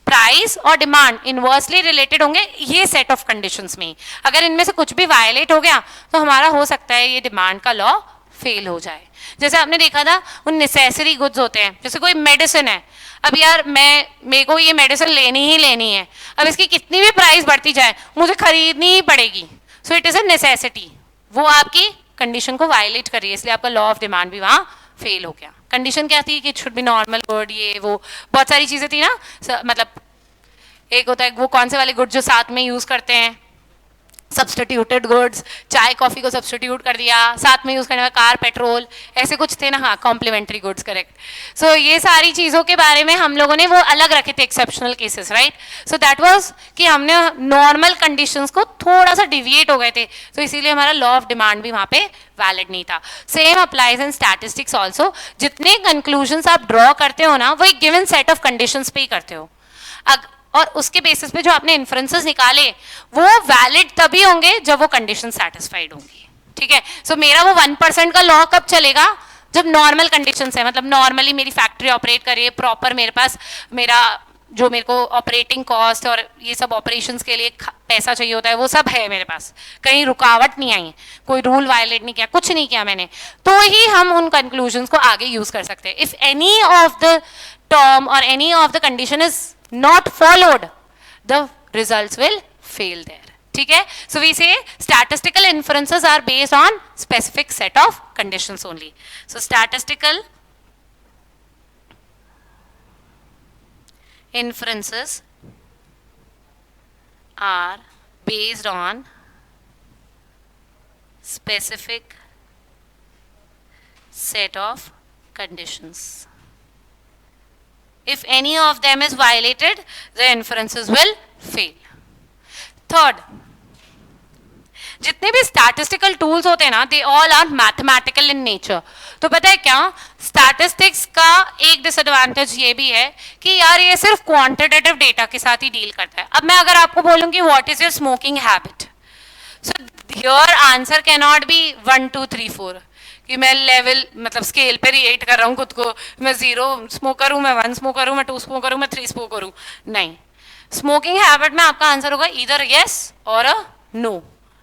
Speaker 1: प्राइस और डिमांड इनवर्सली रिलेटेड होंगे ये सेट ऑफ कंडीशंस में। अगर इनमें से कुछ भी वायलेट हो गया तो हमारा हो सकता है ये डिमांड का लॉ फेल हो जाए। जैसे आपने देखा था उन नेसेसरी गुड्स होते हैं, जैसे कोई मेडिसिन है, अब यार मेरे को ये मेडिसिन लेनी ही लेनी है, अब इसकी कितनी भी प्राइस बढ़ती जाए मुझे खरीदनी ही पड़ेगी, सो इट इज अ नेसेसिटी। वो आपकी कंडीशन को वायलेट कर रही है, इसलिए आपका लॉ ऑफ डिमांड भी वहां फेल हो गया। कंडीशन क्या थी कि it should be normal good, ये वो बहुत सारी चीजें थी ना, मतलब एक होता है वो कौन से वाले गुड जो साथ में यूज करते हैं, सब्सटीट्यूटेड गुड्स, चाय कॉफी को सब्सटीट्यूट कर दिया, साथ में यूज करने वाला कार पेट्रोल, ऐसे कुछ थे ना, हाँ कॉम्प्लीमेंट्री गुड्स, करेक्ट। सो ये सारी चीजों के बारे में हम लोगों ने वो अलग रखे थे, exceptional cases, right. So that was कि हमने नॉर्मल कंडीशंस को थोड़ा सा डिविएट हो गए थे, तो इसीलिए हमारा लॉ ऑफ डिमांड भी वहां पे वैलिड नहीं था। सेम अप्लाइज इन स्टैटिस्टिक्स ऑल्सो, जितने कंक्लूजन आप ड्रॉ करते हो ना वो एक गिवन सेट ऑफ कंडीशंस पे ही करते हो, और उसके बेसिस पे जो आपने इन्फ्रेंसेस निकाले वो वैलिड तभी होंगे जब वो कंडीशन सेटिस्फाइड होंगी, ठीक है। सो मेरा वो 1% का लॉ कब चलेगा, जब नॉर्मल कंडीशंस है, मतलब नॉर्मली मेरी फैक्ट्री ऑपरेट कर रही है प्रॉपर, मेरे पास मेरा जो मेरे को ऑपरेटिंग कॉस्ट और ये सब ऑपरेशंस के लिए पैसा चाहिए होता है वो सब है मेरे पास, कहीं रुकावट नहीं आई, कोई रूल वायलेट नहीं किया, कुछ नहीं किया मैंने, तो ही हम उन कंक्लूजन्स को आगे यूज कर सकते हैं। If any of the term और any of the condition is not followed, the results will fail there, ठीक है। So we say statistical inferences are based on specific set of conditions only. So statistical inferences are based on specific set of conditions. If any of them is violated, the inferences will fail. Third, जितने भी statistical tools होते हैं ना, they all are mathematical in nature. तो पता है क्या, statistics का एक disadvantage ये भी है कि यार ये सिर्फ quantitative data के साथ ही deal करता है। अब मैं अगर आपको बोलूँगी what is your smoking habit, so your answer cannot be 1 2 3 4 कि मैं लेवल मतलब स्केल पे रिएट कर रहा हूँ खुद को, मैं 0 स्मोकर हूँ, मैं 1 स्मोकर हूँ, मैं 2 स्मोकर हूँ, मैं 3 स्मोकर हूँ, नहीं। स्मोकिंग हैबिट में आपका आंसर होगा इधर यस और a no,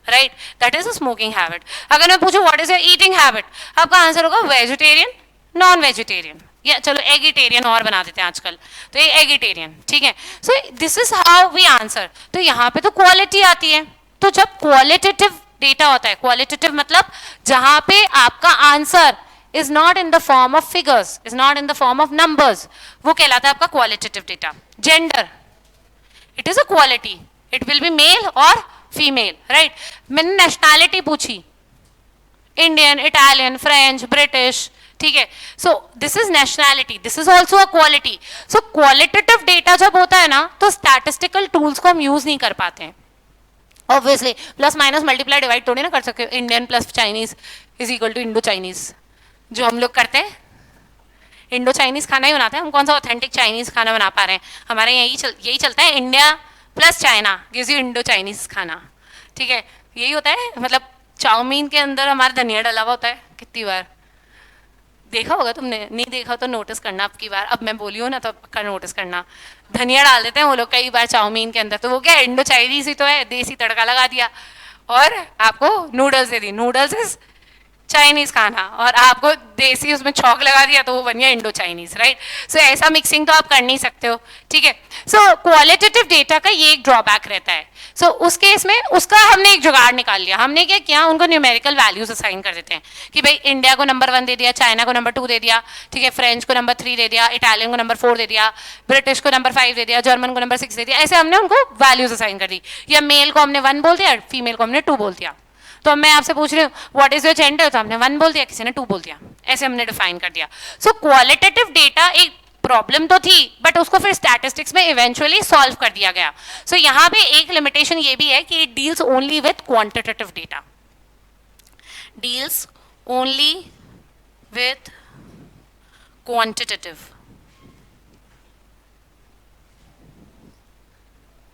Speaker 1: right, that is a smoking habit. अगर मैं पूछूं what is your eating habit, आपका आंसर होगा वेजिटेरियन, नॉन वेजिटेरियन, या चलो एगिटेरियन और बना देते हैं आजकल, तो ये एगिटेरियन, ठीक है। So this is how we answer. तो यहाँ पे तो क्वालिटी आती है, तो जब क्वालिटेटिव डेटा होता है, क्वालिटेटिव मतलब जहां पे आपका answer is not in the form of figures, is not in the form of numbers, वो कहलाता है आपका qualitative data. Gender, it is a quality, it will be male और फीमेल, राइट। मैंने नेशनैलिटी पूछी, इंडियन, इटालियन, फ्रेंच, ब्रिटिश, ठीक है। So this is nationality, this is also a quality. So qualitative data जब होता है ना तो स्टैटिस्टिकल टूल्स को हम यूज नहीं कर पाते हैं। Obviously plus minus multiply divide थोड़ी ना कर सकते हो, Indian plus Chinese is equal to Indo Chinese, जो हम लोग करते हैं इंडो चाइनीज खाना ही बनाते हैं, हम कौन सा ऑथेंटिक चाइनीज खाना बना पा रहे हैं, हमारे यही चलता है, India plus China gives you Indo Chinese खाना, ठीक है। यही होता है, मतलब चाउमीन के अंदर हमारा धनिया डला हुआ होता है, कितनी बार देखा होगा तुमने, नहीं देखा तो नोटिस करना अब की बार, अब मैं बोली हूँ ना तो पक्का नोटिस करना, धनिया डाल देते हैं वो लोग कई बार चाउमीन के अंदर, तो वो क्या इंडो चाइनीज ही तो है, देसी तड़का लगा दिया और आपको noodles they the, noodles is Chinese खाना, और आपको देसी उसमें छौक लगा दिया तो वो बन गया इंडो चाइनीज, राइट। सो ऐसा मिक्सिंग तो आप कर नहीं सकते हो, ठीक है। सो क्वालिटेटिव डेटा का ये एक ड्रॉबैक रहता है। सो उस केस में उसका हमने एक जुगाड़ निकाल लिया, हमने क्या किया, उनको न्यूमेरिकल वैल्यूज असाइन कर देते हैं कि भाई इंडिया को नंबर 1 दे दिया, चाइना को नंबर 2 दे दिया, ठीक है, फ्रेंच को नंबर 3 दे दिया, इटालियन को नंबर 4 दे दिया, ब्रिटिश को नंबर 5 दे दिया, जर्मन को नंबर 6 दे दिया, ऐसे हमने उनको वैल्यूज असाइन कर दी, या मेल को हमने 1 बोल दिया, फीमेल को हमने 2 बोल दिया। तो मैं आपसे पूछ रही हूँ व्हाट इज योर जेंडर, तो हमने 1 बोल दिया, किसी ने 2 बोल दिया, ऐसे हमने डिफाइन कर दिया। सो क्वालिटेटिव डेटा एक प्रॉब्लम तो थी, बट उसको फिर स्टैटिस्टिक्स में इवेंचुअली सॉल्व कर दिया गया। सो यहाँ पे एक लिमिटेशन ये भी है कि it deals only with quantitative data, deals only with quantitative.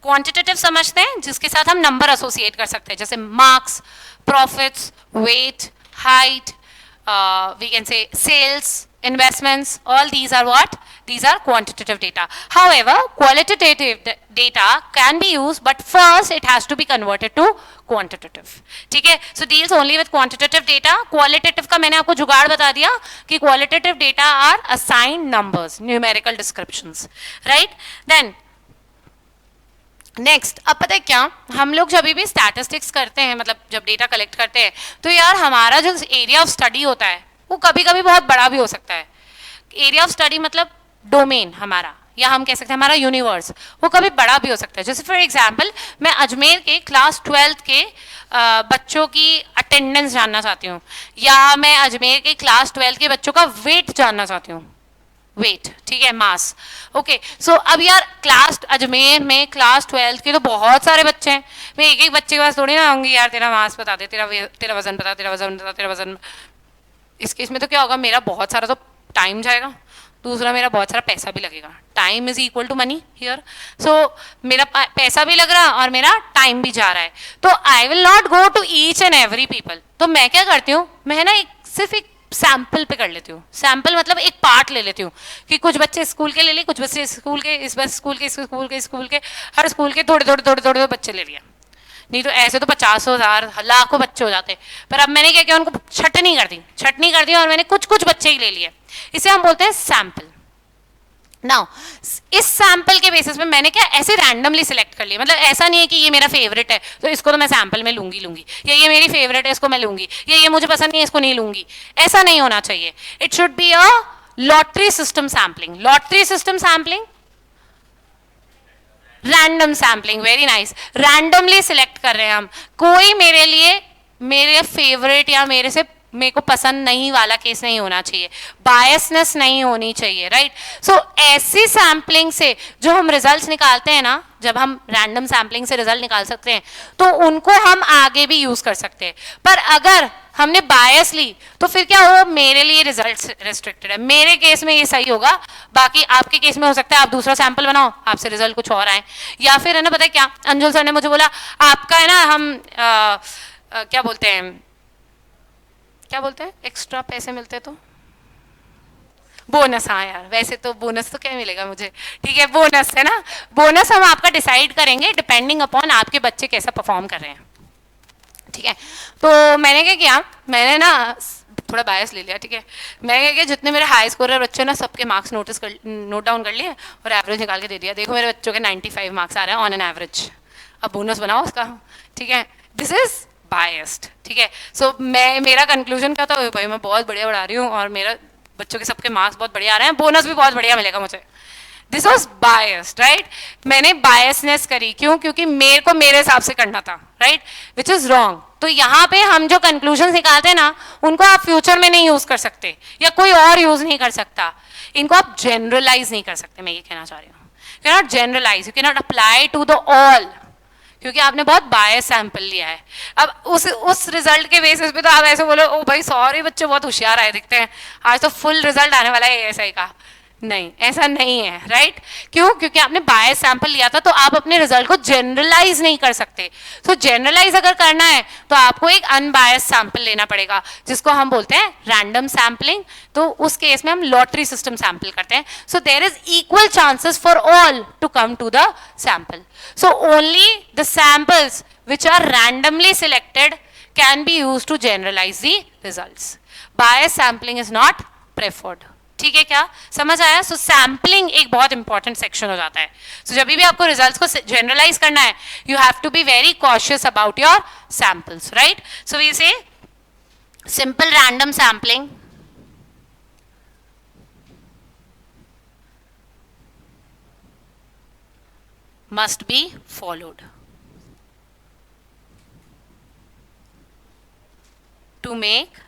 Speaker 1: Quantitative समझते हैं जिसके साथ हम नंबर एसोसिएट कर सकते हैं, जैसे marks, profits, weight, height, we can say sales, investments, all these are what? These are quantitative data. However, qualitative data can be used, but first it has to be converted to quantitative. ठीक है? So deals only with quantitative data. Qualitative का मैंने आपको जुगाड़ बता दिया कि qualitative data are assigned numbers, numerical descriptions, right? Then next, अब पता है क्या, हम लोग जब भी स्टैटिस्टिक्स करते हैं, मतलब जब डेटा कलेक्ट करते हैं, तो यार हमारा जो एरिया ऑफ स्टडी होता है वो कभी कभी बहुत बड़ा भी हो सकता है. एरिया ऑफ स्टडी मतलब डोमेन हमारा, या हम कह सकते हैं हमारा यूनिवर्स, वो कभी बड़ा भी हो सकता है. जैसे फॉर एग्जांपल मैं अजमेर के क्लास 12th के बच्चों की अटेंडेंस जानना चाहती हूँ, या मैं अजमेर के क्लास 12th के बच्चों का वेट जानना चाहती हूँ. वेट, ठीक है, मास. ओके, सो अब यार क्लास अजमेर में क्लास 12th के तो बहुत सारे बच्चे हैं. मैं एक एक बच्चे के पास थोड़ी ना आऊंगी यार तेरा मास बता दे, तेरा वजन बता, तेरा वजन बता, तेरा वजन. इस केस में तो क्या होगा, मेरा बहुत सारा तो टाइम जाएगा, दूसरा मेरा बहुत सारा पैसा भी लगेगा. Time is equal to money here. So मेरा पैसा भी लग रहा और मेरा टाइम भी जा रहा है. तो I will not go to each and every people. तो मैं क्या करती हूँ, मैं ना सिर्फ एक सैंपल पे कर लेती हूँ. सैंपल मतलब एक पार्ट ले लेती हूँ कि कुछ बच्चे स्कूल के ले लिए, कुछ बच्चे स्कूल के, इस बस स्कूल के, स्कूल के, हर स्कूल के थोड़े थोड़े थोड़े थोड़े बच्चे ले लिया. नहीं तो ऐसे तो 50,000 लाखों बच्चे हो जाते. पर अब मैंने क्या किया, उनको छटनी कर दी और मैंने कुछ कुछ बच्चे ही ले लिए. इसे हम बोलते हैं सैंपल. नाउ इस सैंपल के बेसिस पे मैंने क्या ऐसे रैंडमली सिलेक्ट कर लिया. मतलब ऐसा नहीं है कि ये मेरा फेवरेट है तो इसको तो मैं सैंपल में लूंगी, या ये मेरी फेवरेट है इसको मैं लूंगी, या ये मुझे पसंद नहीं है इसको नहीं लूंगी. ऐसा नहीं होना चाहिए. It should be a lottery system sampling. Lottery system sampling, random sampling, very nice. Randomly select कर रहे हैं हम. कोई मेरे लिए मेरे फेवरेट या मेरे को पसंद नहीं वाला केस नहीं होना चाहिए. बायसनेस नहीं होनी चाहिए, राइट. सो ऐसी सैम्पलिंग से जो हम रिजल्ट्स निकालते हैं ना, जब हम रैंडम सैम्पलिंग से रिजल्ट निकाल सकते हैं तो उनको हम आगे भी यूज कर सकते हैं. पर अगर हमने बायस ली तो फिर क्या हो, मेरे लिए रिजल्ट रेस्ट्रिक्टेड है. मेरे केस में ये सही होगा, बाकी आपके केस में हो सकता है आप दूसरा सैंपल बनाओ, आपसे रिजल्ट कुछ और आए. या फिर है ना, पता है क्या, अंजुल सर ने मुझे बोला आपका है ना, हम क्या बोलते हैं, एक्स्ट्रा पैसे मिलते तो बोनस. हाँ यार, वैसे तो बोनस तो क्या मिलेगा मुझे, ठीक है, बोनस है ना. बोनस हम आपका डिसाइड करेंगे डिपेंडिंग अपॉन आपके बच्चे कैसा परफॉर्म कर रहे हैं, ठीक है. तो मैंने क्या किया, मैंने ना थोड़ा बायस ले लिया, ठीक है. मैं क्या किया, जितने मेरे हाई स्कोरर बच्चे ना सबके मार्क्स नोट डाउन कर लिए और एवरेज निकाल के दे दिया. देखो मेरे बच्चों के 95 मार्क्स आ रहे हैं ऑन एन एवरेज. अब बोनस बनाओ उसका, ठीक है. दिस इज बायस्ड, ठीक है. सो मेरा कंक्लूजन क्या था, भाई मैं बहुत बढ़िया पढ़ा रही हूँ और मेरा बच्चों के सबके मार्क्स बहुत बढ़िया आ रहे हैं, बोनस भी बहुत बढ़िया मिलेगा मुझे. This was biased, right. मैंने बायसनेस करी, क्यों, क्योंकि मेरे को मेरे हिसाब से करना था, राइट, विच इज रॉन्ग. तो यहाँ पे हम जो कंक्लूजन निकालते हैं ना, उनको आप फ्यूचर में नहीं यूज कर सकते या कोई और यूज नहीं कर सकता. इनको आप जनरलाइज नहीं कर सकते, मैं ये कहना चाह रही हूँ. You can not generalise, you can not apply to the all, क्योंकि आपने बहुत बायस सैंपल लिया है. अब उस रिजल्ट के बेसिस पे तो आप ऐसे बोलो, ओ भाई सॉरी बच्चे बहुत होशियार आए दिखते हैं, आज तो फुल रिजल्ट आने वाला है एएसआई का. नहीं, ऐसा नहीं है, राइट. क्यों, क्योंकि आपने बायस सैंपल लिया था, तो आप अपने रिजल्ट को जनरलाइज नहीं कर सकते. तो जनरलाइज अगर करना है तो आपको एक अनबायस सैंपल लेना पड़ेगा, जिसको हम बोलते हैं रैंडम सैंपलिंग. तो उस केस में हम लॉटरी सिस्टम सैंपल करते हैं. So there is equal chances for all to come to the sample. So only the samples which are randomly selected can be used to generalise the results. Bias sampling is not preferred. ठीक है, क्या समझ आया. सो सैम्पलिंग एक बहुत इंपॉर्टेंट सेक्शन हो जाता है. सो जब भी आपको रिजल्ट्स को जनरलाइज करना है, you have to be very cautious about your samples, right. So we say simple random sampling must be followed to make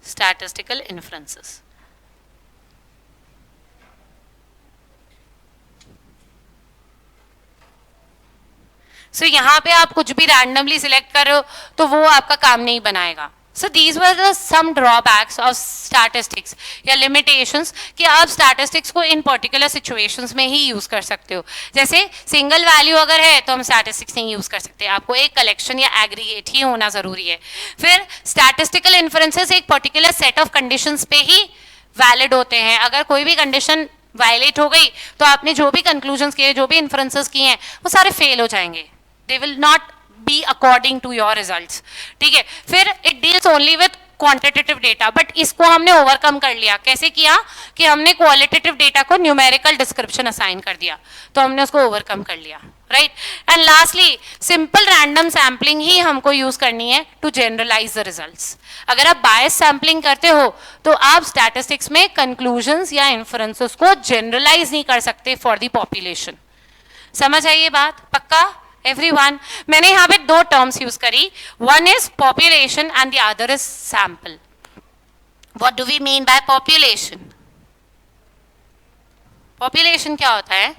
Speaker 1: statistical inferences. So यहाँ पे आप कुछ भी रैंडमली सिलेक्ट कर रहे हो तो वो आपका काम नहीं बनाएगा, So these were the some drawbacks of statistics या limitations कि आप statistics को in particular situations में ही use कर सकते हो. जैसे single value अगर है तो हम statistics नहीं use कर सकते, आपको एक collection या aggregate ही होना ज़रूरी है. फिर statistical inferences एक particular set of conditions पे ही valid होते हैं. अगर कोई भी condition वायलेट हो गई तो आपने जो भी कंक्लूजन्स किए, जो भी इन्फ्रेंसेस किए हैं, वो सारे फेल हो जाएंगे. They will not be according to your results. ठीक है. फिर it deals only with quantitative data, but इसको हमने ओवरकम कर लिया. कैसे किया कि हमने क्वालिटेटिव डेटा को न्यूमेरिकल डिस्क्रिप्शन असाइन कर दिया, तो हमने उसको ओवरकम कर लिया. Right. And lastly simple random sampling ही हमको यूज करनी है टू जनरलाइज द रिजल्ट्स. अगर आप बायस सैम्पलिंग करते हो तो आप स्टैटिस्टिक्स में कंक्लूजन्स या इन्फ्रेंसेस को जनरलाइज नहीं कर सकते फॉर द पॉपुलेशन. समझ आई ये बात? पक्का एवरीवन? मैंने यहाँ पे दो टर्म्स यूज करी, one is population and the other is sample. What do we mean by population? Population क्या होता है?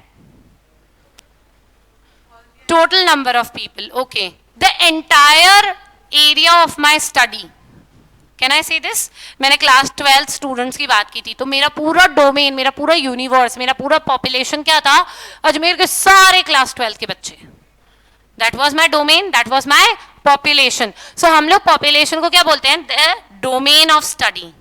Speaker 1: Total number of people. Okay. The entire area of my study. Can I say this? मैंने क्लास 12 स्टूडेंट्स की बात की थी, तो मेरा पूरा डोमेन, मेरा पूरा यूनिवर्स, मेरा पूरा पॉपुलेशन क्या था? अजमेर के सारे क्लास 12 के बच्चे. That was my domain, that was my population. So हम लोग पॉपुलेशन को क्या बोलते हैं? The domain of study.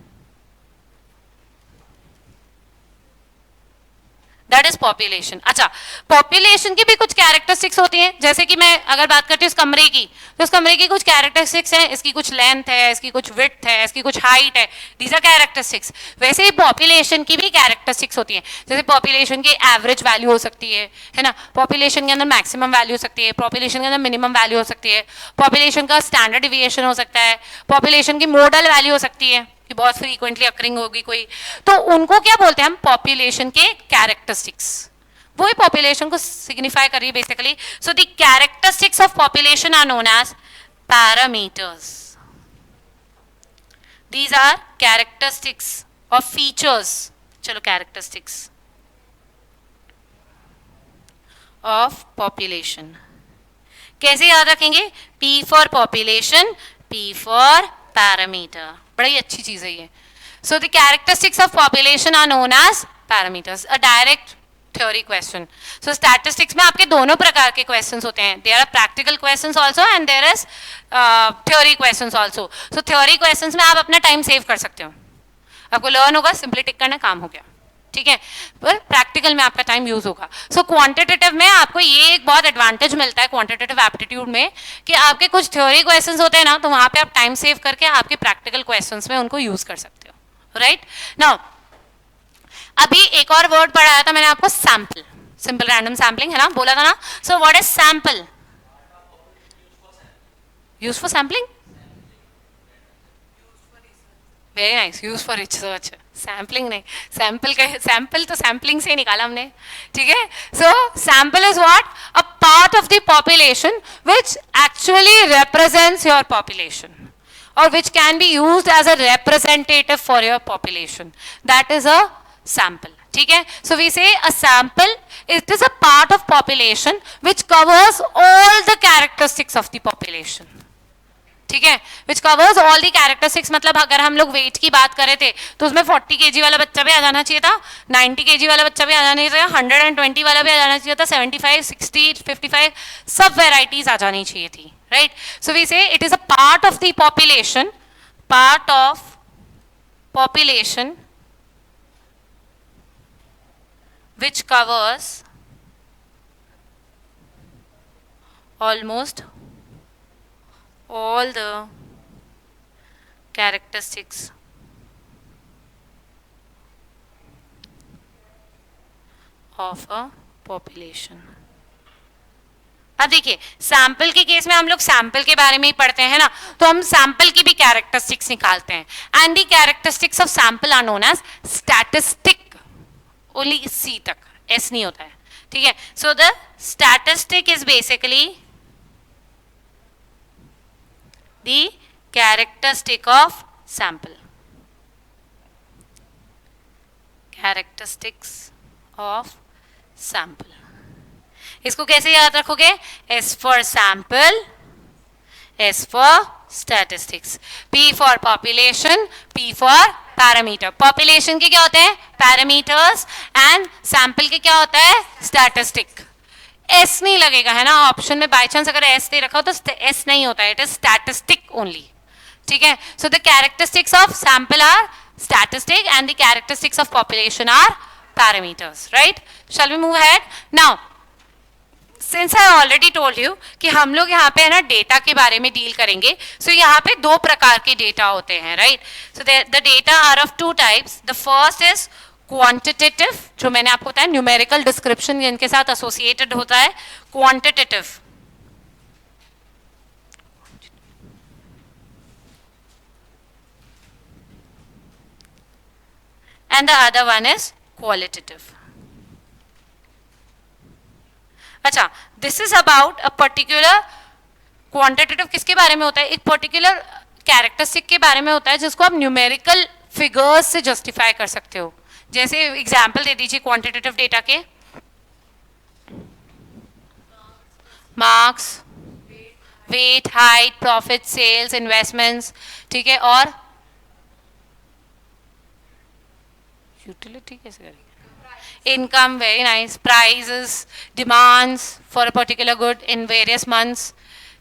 Speaker 1: That is population. अच्छा, पॉपुलेशन की भी कुछ कैरेक्टरिस्टिक्स होती हैं. जैसे कि मैं अगर बात करती हूँ इस कमरे की, तो इस कमरे की कुछ कैरेक्टरिस्टिक्स हैं. इसकी कुछ लेंथ है, इसकी कुछ विड्थ है, इसकी कुछ हाइट है. These are characteristics. वैसे ही पॉपुलेशन की भी कैरेक्टरिस्टिक्स होती हैं. जैसे पॉपुलेशन की एवरेज वैल्यू हो सकती है ना. पॉपुलेशन के अंदर मैक्सिमम वैल्यू हो सकती है, पॉपुलेशन के अंदर मिनिमम वैल्यू हो सकती है, पॉपुलेशन का स्टैंडर्ड डिविएशन हो सकता है, पॉपुलेशन की मोडल वैल्यू हो सकती है कि बहुत फ्रीक्वेंटली अकरिंग होगी कोई. तो उनको क्या बोलते हैं हम? पॉपुलेशन के कैरेक्टरिस्टिक्स. वही पॉपुलेशन को सिग्निफाई कर रही है basically. So the characteristics of population are known as parameters. These are characteristics of features. चलो, कैरेक्टरिस्टिक्स ऑफ पॉपुलेशन कैसे याद रखेंगे? P for population, P for parameter. बड़ी अच्छी चीज है ये. So the characteristics of population are known as parameters. A direct theory question. So statistics में आपके दोनों प्रकार के क्वेश्चंस होते हैं. There are practical questions also and there is theory questions also. So theory questions में आप अपना टाइम सेव कर सकते हो. आपको लर्न होगा, सिंपली टिक करना, काम हो गया. ठीक है. पर प्रैक्टिकल में आपका टाइम यूज होगा. सो क्वांटिटेटिव में आपको ये एक बहुत एडवांटेज मिलता है क्वांटिटेटिव एप्टीट्यूड में, कि आपके कुछ थ्योरी क्वेश्चंस होते हैं ना, तो वहां पे आप टाइम सेव करके आपके प्रैक्टिकल क्वेश्चंस में उनको यूज कर सकते हो. राइट. नाउ अभी एक और वर्ड पढ़ाया था मैंने आपको, सैंपल. सिंपल रैंडम सैम्पलिंग है ना, बोला था ना. So what is sample? Use for sampling. Very nice. Use for research. Sampling नहीं, सैंपल तो सैम्पलिंग से ही निकाला हमने. ठीक है. So sample is what? A part of the population which actually represents your population or which can be used as a representative for your population. That is a sample. ठीक है. So we say a sample, it is a part of population which covers all the characteristics of the population. ठीक है. Which covers all the characteristics. मतलब अगर हम लोग वेट की बात कर रहे थे तो उसमें 40 kg वाला बच्चा भी आ जाना चाहिए था, 90 kg वाला बच्चा भी आ जाना चाहिए था, 120 वाला भी आ जाना चाहिए था, 75, 60, 55 सब वेराइटीज आ जानी चाहिए थी. राइट. सो वी से it is a part of the population, part of population which covers almost all the characteristics of a population. अब देखिए, सैंपल के केस में हम लोग सैंपल के बारे में ही पढ़ते हैं ना, तो हम सैंपल की भी कैरेक्टरिस्टिक्स निकालते हैं. And the characteristics of sample are known as statistic. Only C तक, एस नहीं होता है. ठीक है. So the statistic is basically the characteristic of sample. Characteristics of sample. इसको कैसे याद रखोगे? S for sample, S for statistics, P for population, P for parameter. Population के क्या होते हैं parameters and sample के क्या होता है statistic. S नहीं लगेगा है ना ऑप्शन में, बाय चांस अगर S दे रखा हो तो S नहीं होता है, इट इज statistic only. ठीक है, so the characteristics of sample are statistic and the characteristics of population are parameters, right? Shall we move ahead now? Since I already told you कि हम लोग यहाँ पे है ना डेटा के बारे में डील करेंगे, so यहाँ पे दो प्रकार के डेटा होते हैं, right? So the data are of two types. The first is quantitative, जो मैंने आपको बताया न्यूमेरिकल डिस्क्रिप्शन जिनके साथ एसोसिएटेड होता है, quantitative. And the other one is qualitative. अच्छा, this is about a particular quantitative किसके बारे में होता है, एक पर्टिकुलर कैरेक्टरिस्टिक के बारे में होता है जिसको आप न्यूमेरिकल फिगर्स से जस्टिफाई कर सकते हो. जैसे एग्जांपल दे दीजिए क्वांटिटेटिव डेटा के. Marks, weight, height, profit, sales, investments, ठीक है, और यूटिलिटी कैसे करेंगे, income, very nice, prices, demands for a particular good in various months.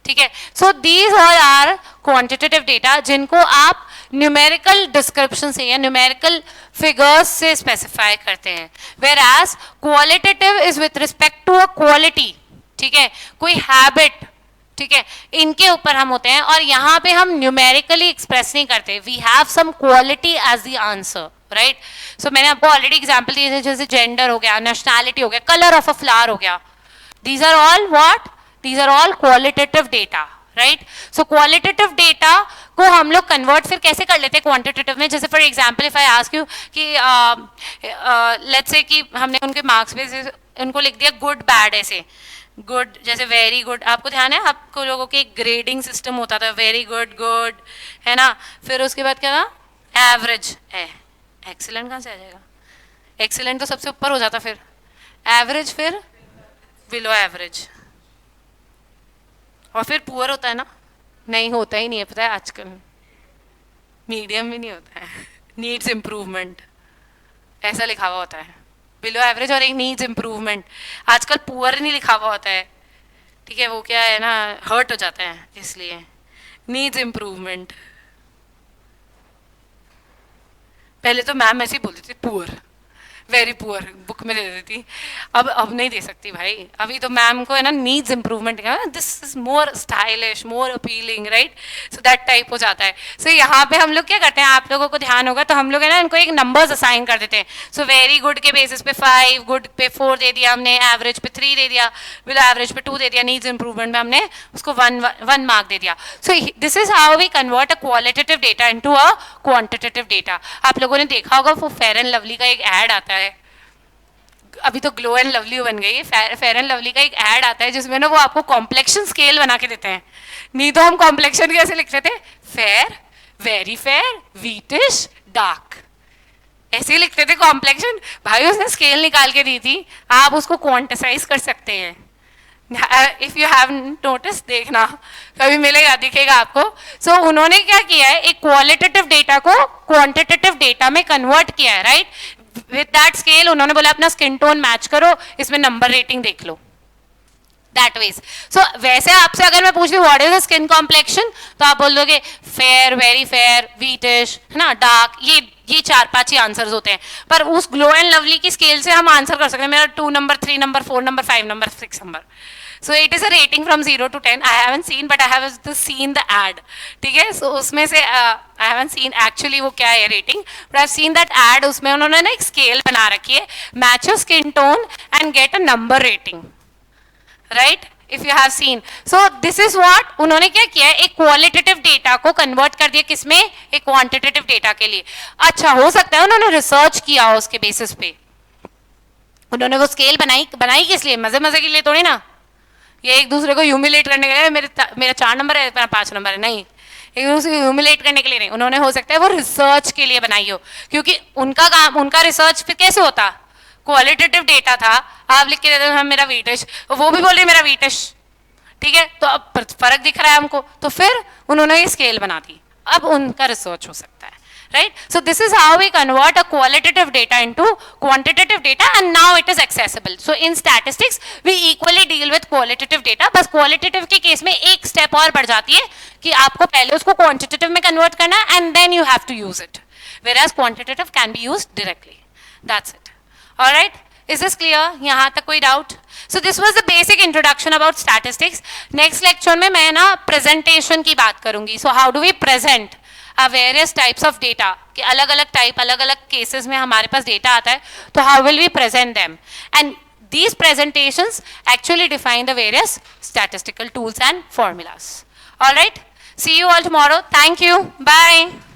Speaker 1: ठीक है, so these all are quantitative data जिनको आप numerical description से या numerical figures से specify करते हैं. Whereas qualitative is with respect to a quality. ठीक है, कोई habit, ठीक है, इनके ऊपर हम होते हैं और यहाँ पे हम न्यूमेरिकली एक्सप्रेस नहीं करते. We have some quality as the answer, right? So मैंने आपको ऑलरेडी एग्जांपल दिए थे, जैसे जेंडर हो गया, नेशनैलिटी हो गया, कलर ऑफ अ फ्लावर हो गया. These are all what, these are all qualitative data, right? So qualitative data को हम लोग कन्वर्ट फिर कैसे कर लेते हैं क्वांटिटेटिव में. जैसे for example if I ask you कि लेट्स से कि हमने उनके मार्क्स पे उनको लिख दिया गुड बैड, ऐसे गुड जैसे वेरी गुड. आपको ध्यान है आपको लोगों के ग्रेडिंग सिस्टम होता था, वेरी गुड, गुड, है ना. फिर उसके बाद क्या था, एवरेज है. एक्सीलेंट कहाँ से आ जाएगा, एक्सीलेंट तो सबसे ऊपर हो जाता, फिर एवरेज, फिर बिलो एवरेज, और फिर पुअर होता है ना. नहीं होता ही नहीं है, पता है आजकल मीडियम भी नहीं होता है, नीड्स इम्प्रूवमेंट ऐसा लिखा हुआ होता है. बिलो एवरेज और एक नीड्स इम्प्रूवमेंट. आजकल पुअर नहीं लिखा हुआ होता है, ठीक है, वो क्या है ना, हर्ट हो जाता है, इसलिए नीड्स इम्प्रूवमेंट. पहले तो मैम ऐसे ही बोलती थी पुअर, वेरी पुअर बुक में दे देती. अब नहीं दे सकती भाई, अभी तो मैम को है ना needs improvement, this is more stylish, more appealing, right? So that type हो जाता है. सो यहाँ पे हम लोग क्या करते हैं, आप लोगों को ध्यान होगा, तो हम लोग है ना इनको एक नंबर्स असाइन कर देते हैं. सो वेरी गुड के बेसिस पे 5, गुड पे 4 दे दिया हमने, एवरेज पे 3 दे दिया, बिलो एवरेज पे 2 दे दिया, नीड्स इम्प्रूवमेंट में हमने उसको 1 मार्क दे दिया. So this is how we convert a qualitative data into a quantitative data. आप लोगों ने देखा होगा वो फेयर एंड लवली का एक ऐड आता है, अभी तो ग्लो एंड लवली बन गई है, फेयर एंड लवली का एक ऐड आता है जिसमें ना वो आपको कॉम्प्लेक्शन स्केल बना के देते हैं. नहीं तो हम कॉम्प्लेक्शन कैसे लिखते थे, fair, very fair, wheatish, dark, ऐसे ही लिखते थे कॉम्प्लेक्शन. भाई उसने स्केल निकाल के दी थी, आप उसको क्वांटिसाइज कर सकते हैं. इफ यू हैव नोटिस, देखना कभी मिलेगा, दिखेगा आपको. सो उन्होंने क्या किया है, एक क्वालिटेटिव डेटा को क्वांटिटेटिव डेटा में कन्वर्ट किया है, राइट? विद दैट स्केल उन्होंने बोला अपना स्किन टोन मैच करो, इसमें नंबर रेटिंग देख लो, दैट वेज. सो वैसे आपसे अगर मैं पूछ लूं what is the skin complexion, तो आप बोल दोगे फेयर, वेरी फेयर, वीटिश, है ना, डार्क. ये 4-5 ही आंसर्स होते हैं. पर उस ग्लो एंड लवली की स्केल से हम आंसर कर सकते हैं, मेरा 2 number, 3 number, 4 number, 5 number, 6 number. So it is a rating from 0 to 10. I haven't seen, but I have seen the ad. ठीक है, so उसमें से I haven't seen actually वो क्या है rating, but I've seen that ad. उसमें उन्होंने ना एक scale बना रखी है, match your skin tone and get a number rating, right? If you have seen. So this is what उन्होंने क्या किया है, एक qualitative data को convert कर दिया किसमें, एक quantitative data के लिए. अच्छा, हो सकता है उन्होंने research किया हो उसके basis पे, उन्होंने वो scale बनाई किस लिए, मजे मजे के लिए थोड़ी ना, ये एक दूसरे को ह्यूमिलेट करने के लिए, मेरा 4 नंबर है, मेरा 5 नंबर है, नहीं, एक दूसरे को ह्यूमिलेट करने के लिए नहीं. उन्होंने हो सकता है वो रिसर्च के लिए बनाई हो, क्योंकि उनका काम, उनका रिसर्च फिर कैसे होता, क्वालिटेटिव डेटा था, आप लिख के देते हैं मेरा वीटिश, वो भी बोल रही मेरा वीटिश, ठीक है, तो अब फर्क दिख रहा है हमको, तो फिर उन्होंने ये स्केल बना दी, अब उनका रिसर्च हो सकता है, right? So this is how we convert a qualitative data into quantitative data, and now it is accessible. So in statistics we equally deal with qualitative data, बस qualitative के केस में एक स्टेप और बढ़ जाती है कि आपको पहले उसको quantitative में कन्वर्ट करना है and then you have to use it, whereas quantitative can be used directly. That's it. All right, is this clear? यहाँ तक कोई doubt? So this was the basic introduction about statistics. Next lecture में मैं ना presentation की बात करूँगी. So how do we present various types of data कि अलग अलग टाइप अलग अलग केसेस में हमारे पास डेटा आता है, तो how will we present them, and these presentations actually define the various statistical tools and formulas. All right, see you all tomorrow. Thank you. Bye.